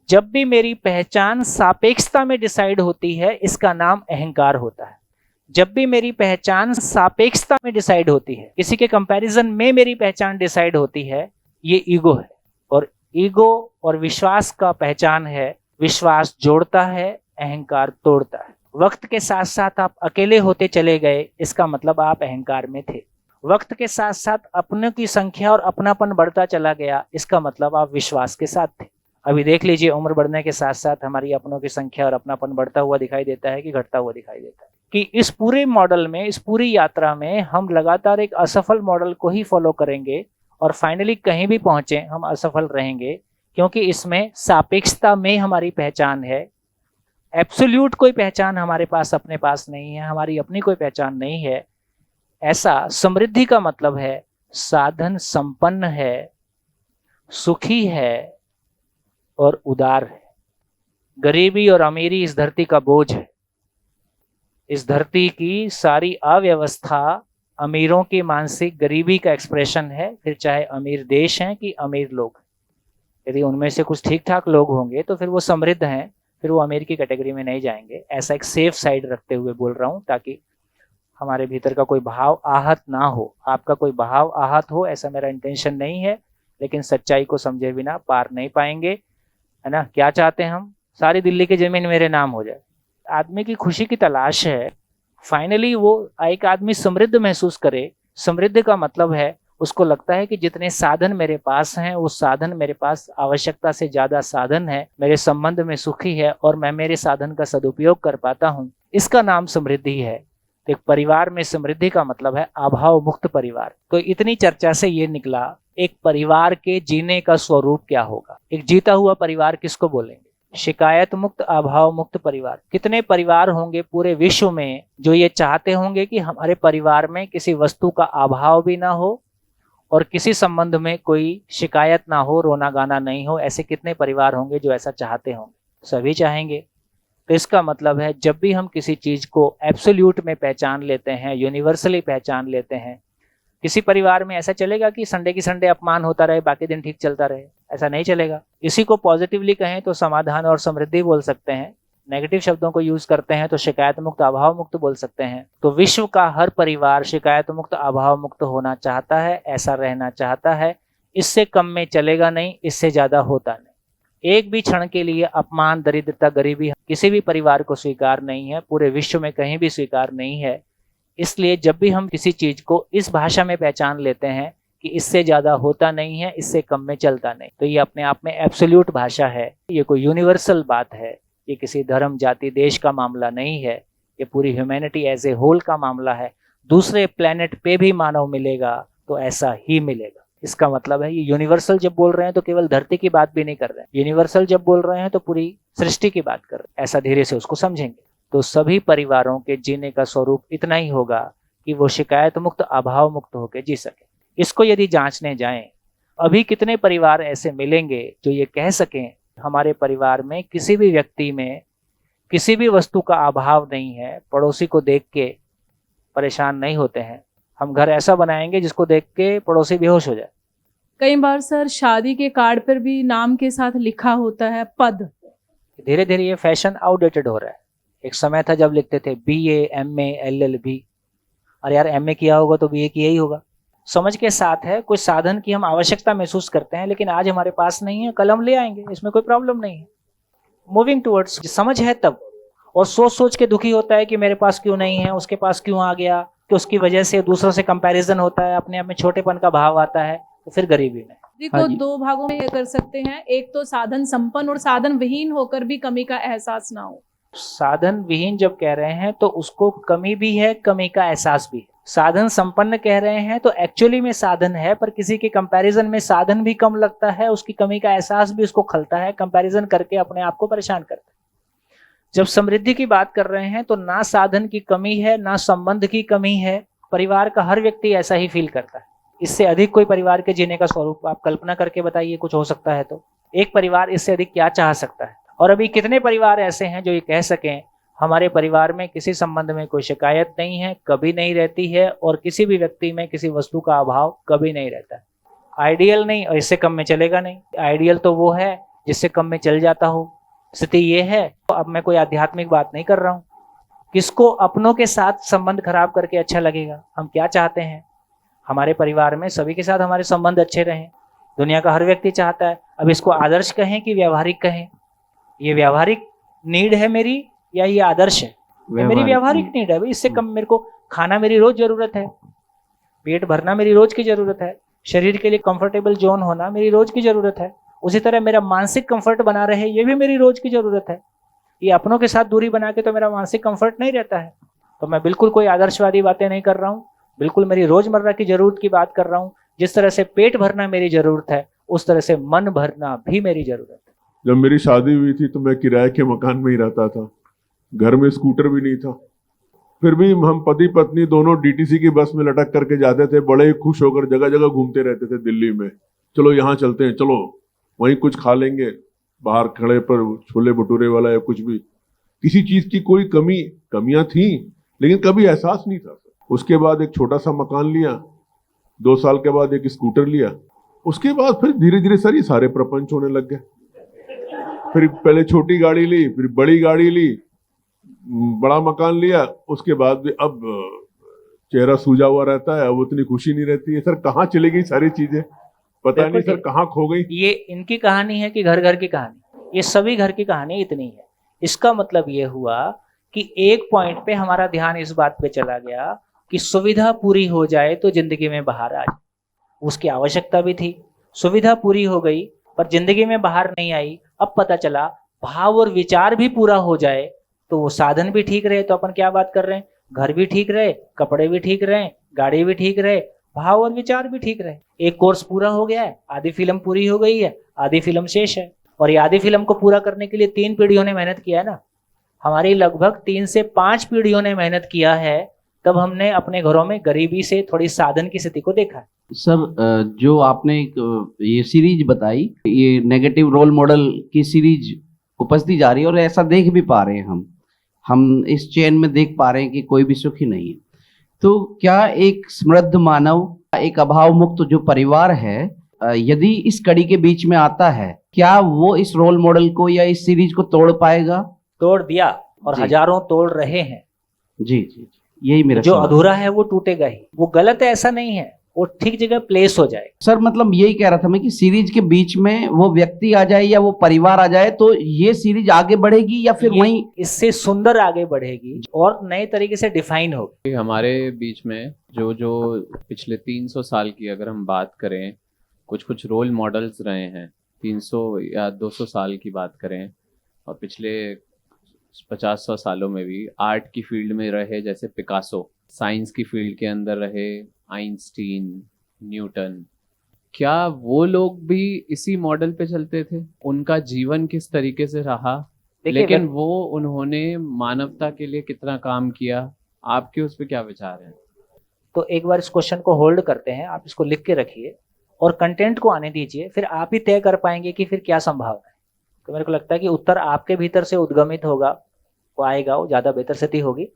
जब भी मेरी पहचान सापेक्षता में डिसाइड होती है, इसका नाम अहंकार होता है। जब भी मेरी पहचान सापेक्षता में डिसाइड होती है, किसी के कंपैरिजन में मेरी पहचान डिसाइड होती है, ये ईगो है। और ईगो और विश्वास का पहचान है, विश्वास जोड़ता है, अहंकार तोड़ता है। वक्त के साथ साथ आप अकेले होते चले गए, इसका मतलब आप अहंकार में थे। वक्त के साथ साथ अपनों की संख्या और अपनापन बढ़ता चला गया, इसका मतलब आप विश्वास के साथ थे। अभी देख लीजिए, उम्र बढ़ने के साथ साथ हमारी अपनों की संख्या और अपनापन बढ़ता हुआ दिखाई देता है कि घटता हुआ दिखाई देता है। कि इस पूरे मॉडल में, इस पूरी यात्रा में हम लगातार एक असफल मॉडल को ही फॉलो करेंगे और फाइनली कहीं भी पहुंचे हम असफल रहेंगे, क्योंकि इसमें सापेक्षता में हमारी पहचान है। एब्सोल्यूट कोई पहचान हमारे पास अपने पास नहीं है, हमारी अपनी कोई पहचान नहीं है। ऐसा समृद्धि का मतलब है साधन संपन्न है, सुखी है और उदार है। गरीबी और अमीरी इस धरती का बोझ है। इस धरती की सारी अव्यवस्था अमीरों की मानसिक गरीबी का एक्सप्रेशन है, फिर चाहे अमीर देश हैं कि अमीर लोग। यदि उनमें से कुछ ठीक ठाक लोग होंगे तो फिर वो समृद्ध हैं, फिर वो अमीर की कैटेगरी में नहीं जाएंगे। ऐसा एक सेफ साइड रखते हुए बोल रहा हूँ, ताकि हमारे भीतर का कोई भाव आहत ना हो। आपका कोई भाव आहत हो ऐसा मेरा इंटेंशन नहीं है, लेकिन सच्चाई को समझे बिना पार नहीं पाएंगे, है ना। क्या चाहते हैं हम? सारी दिल्ली की जमीन मेरे नाम हो जाए। आदमी की खुशी की तलाश है, फाइनली वो एक आदमी समृद्ध महसूस करे। समृद्ध का मतलब है उसको लगता है कि जितने साधन मेरे पास हैं, वो साधन मेरे पास आवश्यकता से ज्यादा साधन है, मेरे संबंध में सुखी है और मैं मेरे साधन का सदुपयोग कर पाता हूँ। इसका नाम समृद्धि है। एक परिवार में समृद्धि का मतलब है अभाव मुक्त परिवार। तो इतनी चर्चा से ये निकला, एक परिवार के जीने का स्वरूप क्या होगा। एक जीता हुआ परिवार किसको बोलेंगे? शिकायत मुक्त, अभाव मुक्त परिवार। कितने परिवार होंगे पूरे विश्व में जो ये चाहते होंगे कि हमारे परिवार में किसी वस्तु का अभाव भी ना हो और किसी संबंध में कोई शिकायत ना हो, रोना गाना नहीं हो। ऐसे कितने परिवार होंगे जो ऐसा चाहते होंगे? सभी चाहेंगे। तो इसका मतलब है जब भी हम किसी चीज को एब्सोल्यूट में पहचान लेते हैं, यूनिवर्सली पहचान लेते हैं, किसी परिवार में ऐसा चलेगा कि संडे की संडे अपमान होता रहे, बाकी दिन ठीक चलता रहे? ऐसा नहीं चलेगा। इसी को पॉजिटिवली कहें तो समाधान और समृद्धि बोल सकते हैं। नेगेटिव शब्दों को यूज करते हैं तो शिकायत मुक्त, अभाव मुक्त बोल सकते हैं। तो विश्व का हर परिवार शिकायत मुक्त, अभाव मुक्त होना चाहता है, ऐसा रहना चाहता है। इससे कम में चलेगा नहीं, इससे ज्यादा होता नहीं। एक भी क्षण के लिए अपमान, दरिद्रता, गरीबी किसी भी परिवार को स्वीकार नहीं है, पूरे विश्व में कहीं भी स्वीकार नहीं है। इसलिए जब भी हम किसी चीज को इस भाषा में पहचान लेते हैं कि इससे ज्यादा होता नहीं है, इससे कम में चलता नहीं, तो ये अपने आप में एब्सोल्यूट भाषा है। ये कोई यूनिवर्सल बात है। ये किसी धर्म, जाति, देश का मामला नहीं है। ये पूरी ह्यूमैनिटी एज ए होल का मामला है। दूसरे प्लेनेट पे भी मानव मिलेगा तो ऐसा ही मिलेगा। इसका मतलब है ये यूनिवर्सल जब बोल रहे हैं तो केवल धरती की बात भी नहीं कर रहे हैं। यूनिवर्सल जब बोल रहे हैं तो पूरी सृष्टि की बात कर रहे हैं। ऐसा धीरे से उसको समझेंगे तो सभी परिवारों के जीने का स्वरूप इतना ही होगा कि वो शिकायत मुक्त, अभाव मुक्त होकर जी सके। इसको यदि जांचने जाएं, अभी कितने परिवार ऐसे मिलेंगे जो ये कह सकें हमारे परिवार में किसी भी व्यक्ति में किसी भी वस्तु का अभाव नहीं है, पड़ोसी को देख के परेशान नहीं होते हैं। हम घर ऐसा बनाएंगे जिसको देख के पड़ोसी बेहोश हो जाए। कई बार सर शादी के कार्ड पर भी नाम के साथ लिखा होता है पद। धीरे धीरे ये फैशन आउटडेटेड हो रहा है। एक समय था जब लिखते थे BA MA LLB, अरे यार MA किया होगा तो BA किया ही होगा। समझ के साथ है, कोई साधन की हम आवश्यकता महसूस करते हैं लेकिन आज हमारे पास नहीं है, कलम ले आएंगे, इसमें कोई प्रॉब्लम नहीं है। मूविंग टुवर्ड्स, समझ है तब, और सोच सोच के दुखी होता है कि मेरे पास क्यों नहीं है, उसके पास क्यों आ गया, कि उसकी वजह से दूसरों से कंपैरिजन होता है, अपने आप में छोटेपन का भाव आता है, तो फिर गरीबी में। को दो भागों में कर सकते हैं, एक तो साधन संपन्न और साधन विहीन होकर भी कमी का एहसास ना हो। साधन विहीन जब कह रहे हैं तो उसको कमी भी है, कमी का एहसास भी है। साधन संपन्न कह रहे हैं तो एक्चुअली में साधन है, पर किसी के कंपैरिजन में साधन भी कम लगता है, उसकी कमी का एहसास भी उसको खलता है, कंपैरिजन करके अपने आप को परेशान करता है। जब समृद्धि की बात कर रहे हैं तो ना साधन की कमी है, ना संबंध की कमी है। परिवार का हर व्यक्ति ऐसा ही फील करता है। इससे अधिक कोई परिवार के जीने का स्वरूप आप कल्पना करके बताइए, कुछ हो सकता है तो? एक परिवार इससे अधिक क्या चाह सकता है? और अभी कितने परिवार ऐसे हैं जो ये कह सकें हमारे परिवार में किसी संबंध में कोई शिकायत नहीं है, कभी नहीं रहती है, और किसी भी व्यक्ति में किसी वस्तु का अभाव कभी नहीं रहता है। आइडियल नहीं, और इससे कम में चलेगा नहीं। आइडियल तो वो है जिससे कम में चल जाता हो। स्थिति ये है, तो अब मैं कोई आध्यात्मिक बात नहीं कर रहा हूँ। किसको अपनों के साथ संबंध खराब करके अच्छा लगेगा? हम क्या चाहते हैं? हमारे परिवार में सभी के साथ हमारे संबंध अच्छे रहें। दुनिया का हर व्यक्ति चाहता है। अब इसको आदर्श कहें कि व्यावहारिक कहें? ये व्यावहारिक नीड है मेरी या ये आदर्श है? ये मेरी व्यावहारिक नीड है भाई। इससे कम मेरे को खाना मेरी रोज जरूरत है, पेट भरना मेरी रोज की जरूरत है, शरीर के लिए कंफर्टेबल जोन होना मेरी रोज की जरूरत है। उसी तरह मेरा मानसिक कंफर्ट बना रहे, ये भी मेरी रोज की जरूरत है। ये अपनों के साथ दूरी बना के तो मेरा मानसिक कंफर्ट नहीं रहता है। तो मैं बिल्कुल कोई आदर्शवादी बातें नहीं कर रहा हूँ, बिल्कुल मेरी रोजमर्रा की जरूरत की बात कर रहा हूँ। जिस तरह से पेट भरना मेरी जरूरत है, उस तरह से मन भरना भी मेरी जरूरत है। जब मेरी शादी हुई थी तो मैं किराए के मकान में ही रहता था, घर में स्कूटर भी नहीं था। फिर भी हम पति पत्नी दोनों DTC की बस में लटक करके जाते थे, बड़े ही खुश होकर जगह जगह घूमते रहते थे दिल्ली में। चलो यहाँ चलते हैं, चलो वहीं कुछ खा लेंगे, बाहर खड़े पर छोले भटूरे वाला या कुछ भी। किसी चीज की कोई कमियां थी लेकिन कभी एहसास नहीं था। उसके बाद एक छोटा सा मकान लिया, 2 साल के बाद एक स्कूटर लिया। उसके बाद फिर धीरे धीरे सर ये सारे प्रपंच होने लग गए। फिर पहले छोटी गाड़ी ली, फिर बड़ी गाड़ी ली, बड़ा मकान लिया। उसके बाद भी अब चेहरा सूजा हुआ रहता है, अब उतनी खुशी नहीं रहती है। सर कहाँ चली गई सारी चीजें, पता नहीं सर कहाँ खो गई। ये इनकी कहानी है कि घर घर की कहानी? ये सभी घर की कहानी इतनी है। इसका मतलब ये हुआ कि एक पॉइंट पे हमारा ध्यान इस बात पे चला गया कि सुविधा पूरी हो जाए तो जिंदगी में बाहर आ जाए। उसकी आवश्यकता भी थी, सुविधा पूरी हो गई पर जिंदगी में बाहर नहीं आई। अब पता चला भाव और विचार भी पूरा हो जाए तो वो साधन भी ठीक रहे। तो अपन क्या बात कर रहे हैं? घर भी ठीक रहे, कपड़े भी ठीक रहे, गाड़ी भी ठीक रहे, भाव और विचार भी ठीक रहे। एक कोर्स पूरा हो गया है, आधी फिल्म पूरी हो गई है, आधी फिल्म शेष है। और ये आधी फिल्म को पूरा करने के लिए 3 पीढ़ियों ने मेहनत किया है ना। हमारी लगभग 3 से 5 पीढ़ियों ने मेहनत किया है, तब हमने अपने घरों में गरीबी से थोड़ी साधन की स्थिति को देखा है। सर जो आपने ये सीरीज बताई, ये नेगेटिव रोल मॉडल की सीरीज उपजती जा रही है और ऐसा देख भी पा रहे हैं हम इस चेन में देख पा रहे हैं कि कोई भी सुखी नहीं है। तो क्या एक समृद्ध मानव, एक अभाव मुक्त जो परिवार है, यदि इस कड़ी के बीच में आता है, क्या वो इस रोल मॉडल को या इस सीरीज को तोड़ पाएगा? तोड़ दिया और हजारों तोड़ रहे हैं। जी जी, यही मेरा जो अधूरा है वो टूटेगा ही। वो गलत है ऐसा नहीं है, वो ठीक जगह प्लेस हो जाए। सर मतलब यही कह रहा था मैं कि सीरीज के बीच में वो व्यक्ति आ जाए या वो परिवार आ जाए तो ये सीरीज आगे बढ़ेगी या फिर वहीं इससे सुंदर आगे बढ़ेगी और नए तरीके से डिफाइन होगी। हमारे बीच में जो पिछले 300 साल की अगर हम बात करें, कुछ रोल मॉडल्स रहे हैं। 300 या 200 साल की बात करें और पिछले 50-100 सालों में भी आर्ट की फील्ड में रहे, जैसे पिकासो, साइंस की फील्ड के अंदर रहे आइंस्टीन, न्यूटन। क्या वो लोग भी इसी मॉडल पे चलते थे? उनका जीवन किस तरीके से रहा, लेकिन वो उन्होंने मानवता के लिए कितना काम किया? आपके उस पर क्या विचार है? तो एक बार इस क्वेश्चन को होल्ड करते हैं, आप इसको लिख के रखिए और कंटेंट को आने दीजिए, फिर आप ही तय कर पाएंगे कि फिर क्या संभावना है। तो मेरे को लगता है कि उत्तर आपके भीतर से उद्गमित होगा, वो आएगा, वो ज़्यादा बेहतर स्थिति होगी।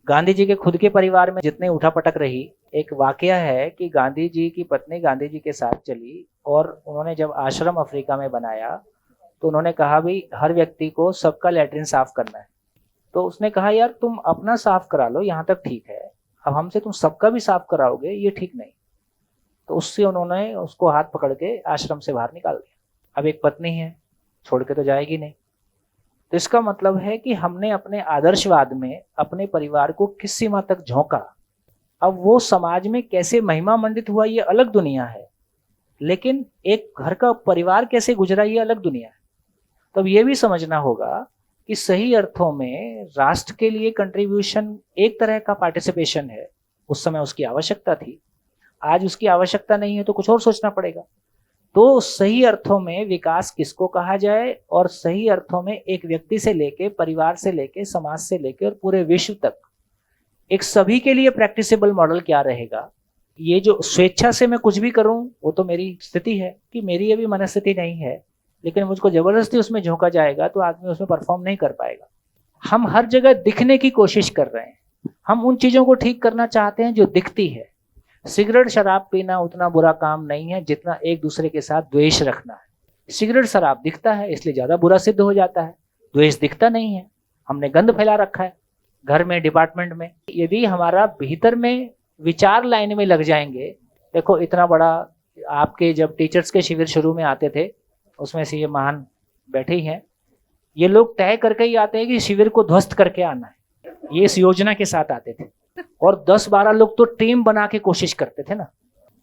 गांधी जी के खुद के परिवार में जितने उठापटक रही, एक वाकया है कि गांधी जी की पत्नी गांधी जी के साथ चली और उन्होंने जब आश्रम अफ्रीका में बनाया तो उन्होंने कहा भाई हर व्यक्ति को सबका लैट्रिन साफ करना है। तो उसने कहा यार तुम अपना साफ करा लो, यहाँ तक ठीक है, अब हमसे तुम सबका भी साफ कराओगे ये ठीक नहीं। तो उससे उन्होंने उसको हाथ पकड़ के आश्रम से बाहर निकाल दिया। अब एक पत्नी है, छोड़ के तो जाएगी नहीं। तो इसका मतलब है कि हमने अपने आदर्शवाद में अपने परिवार को किस सीमा तक झोंका। अब वो समाज में कैसे महिमा मंडित हुआ ये अलग दुनिया है, लेकिन एक घर का परिवार कैसे गुजरा ये अलग दुनिया है। तो अब ये भी समझना होगा कि सही अर्थों में राष्ट्र के लिए कंट्रीब्यूशन एक तरह का पार्टिसिपेशन है। उस समय उसकी आवश्यकता थी, आज उसकी आवश्यकता नहीं है, तो कुछ और सोचना पड़ेगा। तो सही अर्थों में विकास किसको कहा जाए, और सही अर्थों में एक व्यक्ति से लेके, परिवार से लेके, समाज से लेके और पूरे विश्व तक एक सभी के लिए प्रैक्टिसेबल मॉडल क्या रहेगा। ये जो स्वेच्छा से मैं कुछ भी करूं वो तो मेरी स्थिति है कि मेरी अभी मनस्थिति नहीं है, लेकिन मुझको जबरदस्ती उसमें झोंका जाएगा तो आदमी उसमें परफॉर्म नहीं कर पाएगा। हम हर जगह दिखने की कोशिश कर रहे हैं, हम उन चीजों को ठीक करना चाहते हैं जो दिखती है। सिगरेट शराब पीना उतना बुरा काम नहीं है जितना एक दूसरे के साथ द्वेष रखना है। सिगरेट शराब दिखता है इसलिए ज्यादा बुरा सिद्ध हो जाता है, द्वेष दिखता नहीं है। हमने गंद फैला रखा है घर में, डिपार्टमेंट में। यदि हमारा भीतर में विचार लाइन में लग जाएंगे, देखो इतना बड़ा आपके जब टीचर्स के शिविर शुरू में आते थे, उसमें से ये महान बैठे ही हैं, ये लोग तय करके ही आते हैं कि शिविर को ध्वस्त करके आना है, ये इस योजना के साथ आते थे। और 10-12 लोग तो टीम बना के कोशिश करते थे ना,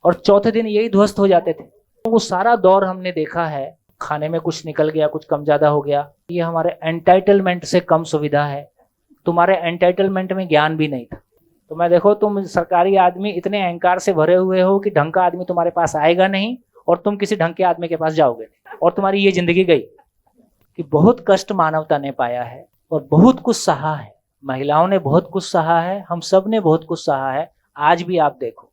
और चौथे दिन यही ध्वस्त हो जाते थे। तो वो सारा दौर हमने देखा है, खाने में कुछ निकल गया, कुछ कम ज्यादा हो गया, ये हमारे एंटाइटलमेंट से कम सुविधा है। तुम्हारे एंटाइटलमेंट में ज्ञान भी नहीं था। तो मैं देखो तुम सरकारी आदमी इतने अहंकार से भरे हुए हो कि ढंग का आदमी तुम्हारे पास आएगा नहीं, और तुम किसी ढंग के आदमी के पास जाओगे नहीं, और तुम्हारी ये जिंदगी गई। कि बहुत कष्ट मानवता ने पाया है और बहुत कुछ सहा है। महिलाओं ने बहुत कुछ सहा है, हम सब ने बहुत कुछ सहा है। आज भी आप देखो,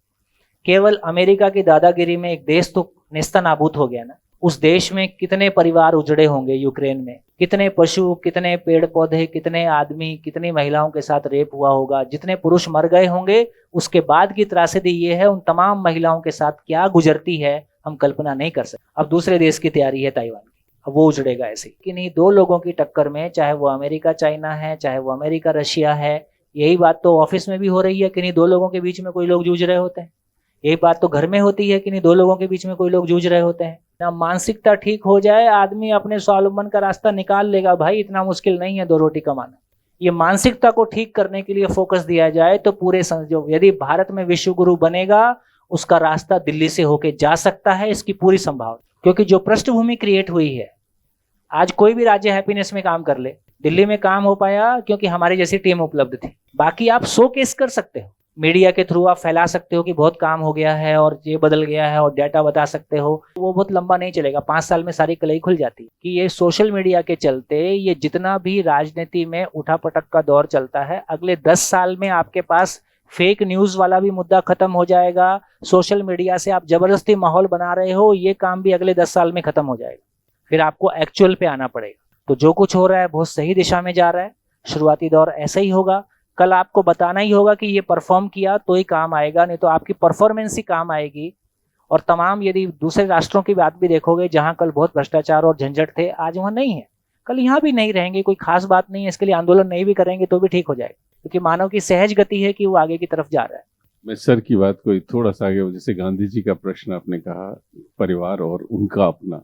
केवल अमेरिका की दादागिरी में एक देश तो नेस्तनाबूद हो गया ना। उस देश में कितने परिवार उजड़े होंगे, यूक्रेन में कितने पशु, कितने पेड़ पौधे, कितने आदमी, कितनी महिलाओं के साथ रेप हुआ होगा, जितने पुरुष मर गए होंगे। उसके बाद की त्रासदी ये है उन तमाम महिलाओं के साथ क्या गुजरती है, हम कल्पना नहीं कर सकते। अब दूसरे देश की तैयारी है ताइवान की, अब वो उजड़ेगा ऐसे कि नहीं। दो लोगों की टक्कर में, चाहे वो अमेरिका चाइना है, चाहे वो अमेरिका रशिया है, यही बात तो ऑफिस में भी हो रही है कि नहीं, दो लोगों के बीच में कोई लोग जूझ रहे होते हैं। यही बात तो घर में होती है कि नहीं, दो लोगों के बीच में कोई लोग जूझ रहे होते हैं ना। मानसिकता ठीक हो जाए, आदमी अपने स्वावलंबन का रास्ता निकाल लेगा। भाई इतना मुश्किल नहीं है 2 रोटी कमाना। ये मानसिकता को ठीक करने के लिए फोकस दिया जाए तो पूरे संजोग, यदि भारत में विश्व गुरु बनेगा, उसका रास्ता दिल्ली से होके जा सकता है, इसकी पूरी संभावना। क्योंकि जो पृष्ठभूमि क्रिएट हुई है, आज कोई भी राज्य हैप्पीनेस में काम कर ले, दिल्ली में काम हो पाया क्योंकि हमारी जैसी टीम उपलब्ध थी। बाकी आप शोकेस कर सकते हो, मीडिया के थ्रू आप फैला सकते हो कि बहुत काम हो गया है और ये बदल गया है और डाटा बता सकते हो, वो बहुत लंबा नहीं चलेगा। 5 साल में सारी कलई खुल जाती है। कि ये सोशल मीडिया के चलते ये जितना भी राजनीति में उठापटक का दौर चलता है, अगले 10 साल में आपके पास फेक न्यूज वाला भी मुद्दा खत्म हो जाएगा। सोशल मीडिया से आप जबरदस्ती माहौल बना रहे हो, ये काम भी अगले 10 साल में खत्म हो जाएगा। फिर आपको एक्चुअल पे आना पड़ेगा। तो जो कुछ हो रहा है बहुत सही दिशा में जा रहा है। शुरुआती दौर ऐसा ही होगा, कल आपको बताना ही होगा कि ये परफॉर्म किया तो ही काम आएगा, नहीं तो आपकी परफॉर्मेंस ही काम आएगी। और तमाम, यदि दूसरे राष्ट्रों की बात भी देखोगे, जहां कल बहुत भ्रष्टाचार और झंझट थे, आज वहां नहीं है, कल यहाँ भी नहीं रहेंगे। कोई खास बात नहीं है, इसके लिए आंदोलन नहीं भी करेंगे तो भी ठीक हो जाएगा, क्योंकि मानव की सहज गति है कि वो आगे की तरफ जा रहा है। मैं सर की बात को थोड़ा सा आगे, जैसे गांधी जी का प्रश्न आपने कहा, परिवार और उनका अपना।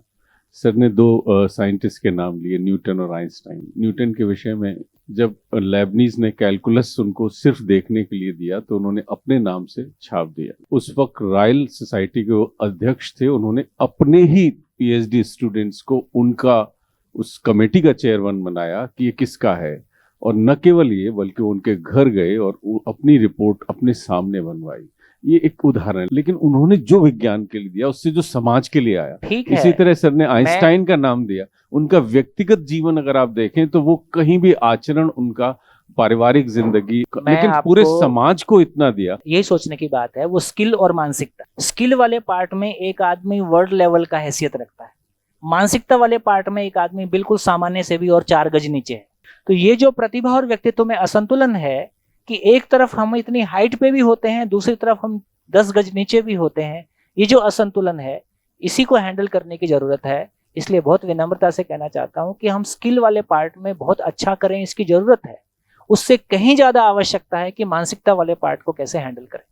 सर ने 2 साइंटिस्ट के नाम लिए, न्यूटन और आइंस्टाइन। न्यूटन के विषय में जब लेबनीज ने कैलकुलस उनको सिर्फ देखने के लिए दिया तो उन्होंने अपने नाम से छाप दिया। उस वक्त रॉयल सोसाइटी के अध्यक्ष थे, उन्होंने अपने ही पीएचडी स्टूडेंट्स को उनका उस कमेटी का चेयरमैन बनाया कि ये किसका है। और न केवल ये, बल्कि उनके घर गए और अपनी रिपोर्ट अपने सामने बनवाई। ये एक उदाहरण है, लेकिन उन्होंने जो विज्ञान के लिए दिया उससे जो समाज के लिए आया। इसी तरह सर ने आइंस्टाइन का नाम दिया। उनका व्यक्तिगत जीवन अगर आप देखें तो वो कहीं भी आचरण, उनका पारिवारिक जिंदगी, लेकिन पूरे समाज को इतना दिया। यही सोचने की बात है, वो स्किल और मानसिकता। स्किल वाले पार्ट में एक आदमी वर्ल्ड लेवल का हैसियत रखता है, मानसिकता वाले पार्ट में एक आदमी बिल्कुल सामान्य से भी और 4 गज नीचे है। तो ये जो प्रतिभा और व्यक्तित्व में असंतुलन है कि एक तरफ हम इतनी हाइट पे भी होते हैं, दूसरी तरफ हम 10 गज नीचे भी होते हैं, ये जो असंतुलन है, इसी को हैंडल करने की जरूरत है। इसलिए बहुत विनम्रता से कहना चाहता हूं कि हम स्किल वाले पार्ट में बहुत अच्छा करें, इसकी जरूरत है। उससे कहीं ज्यादा आवश्यकता है कि मानसिकता वाले पार्ट को कैसे हैंडल करें।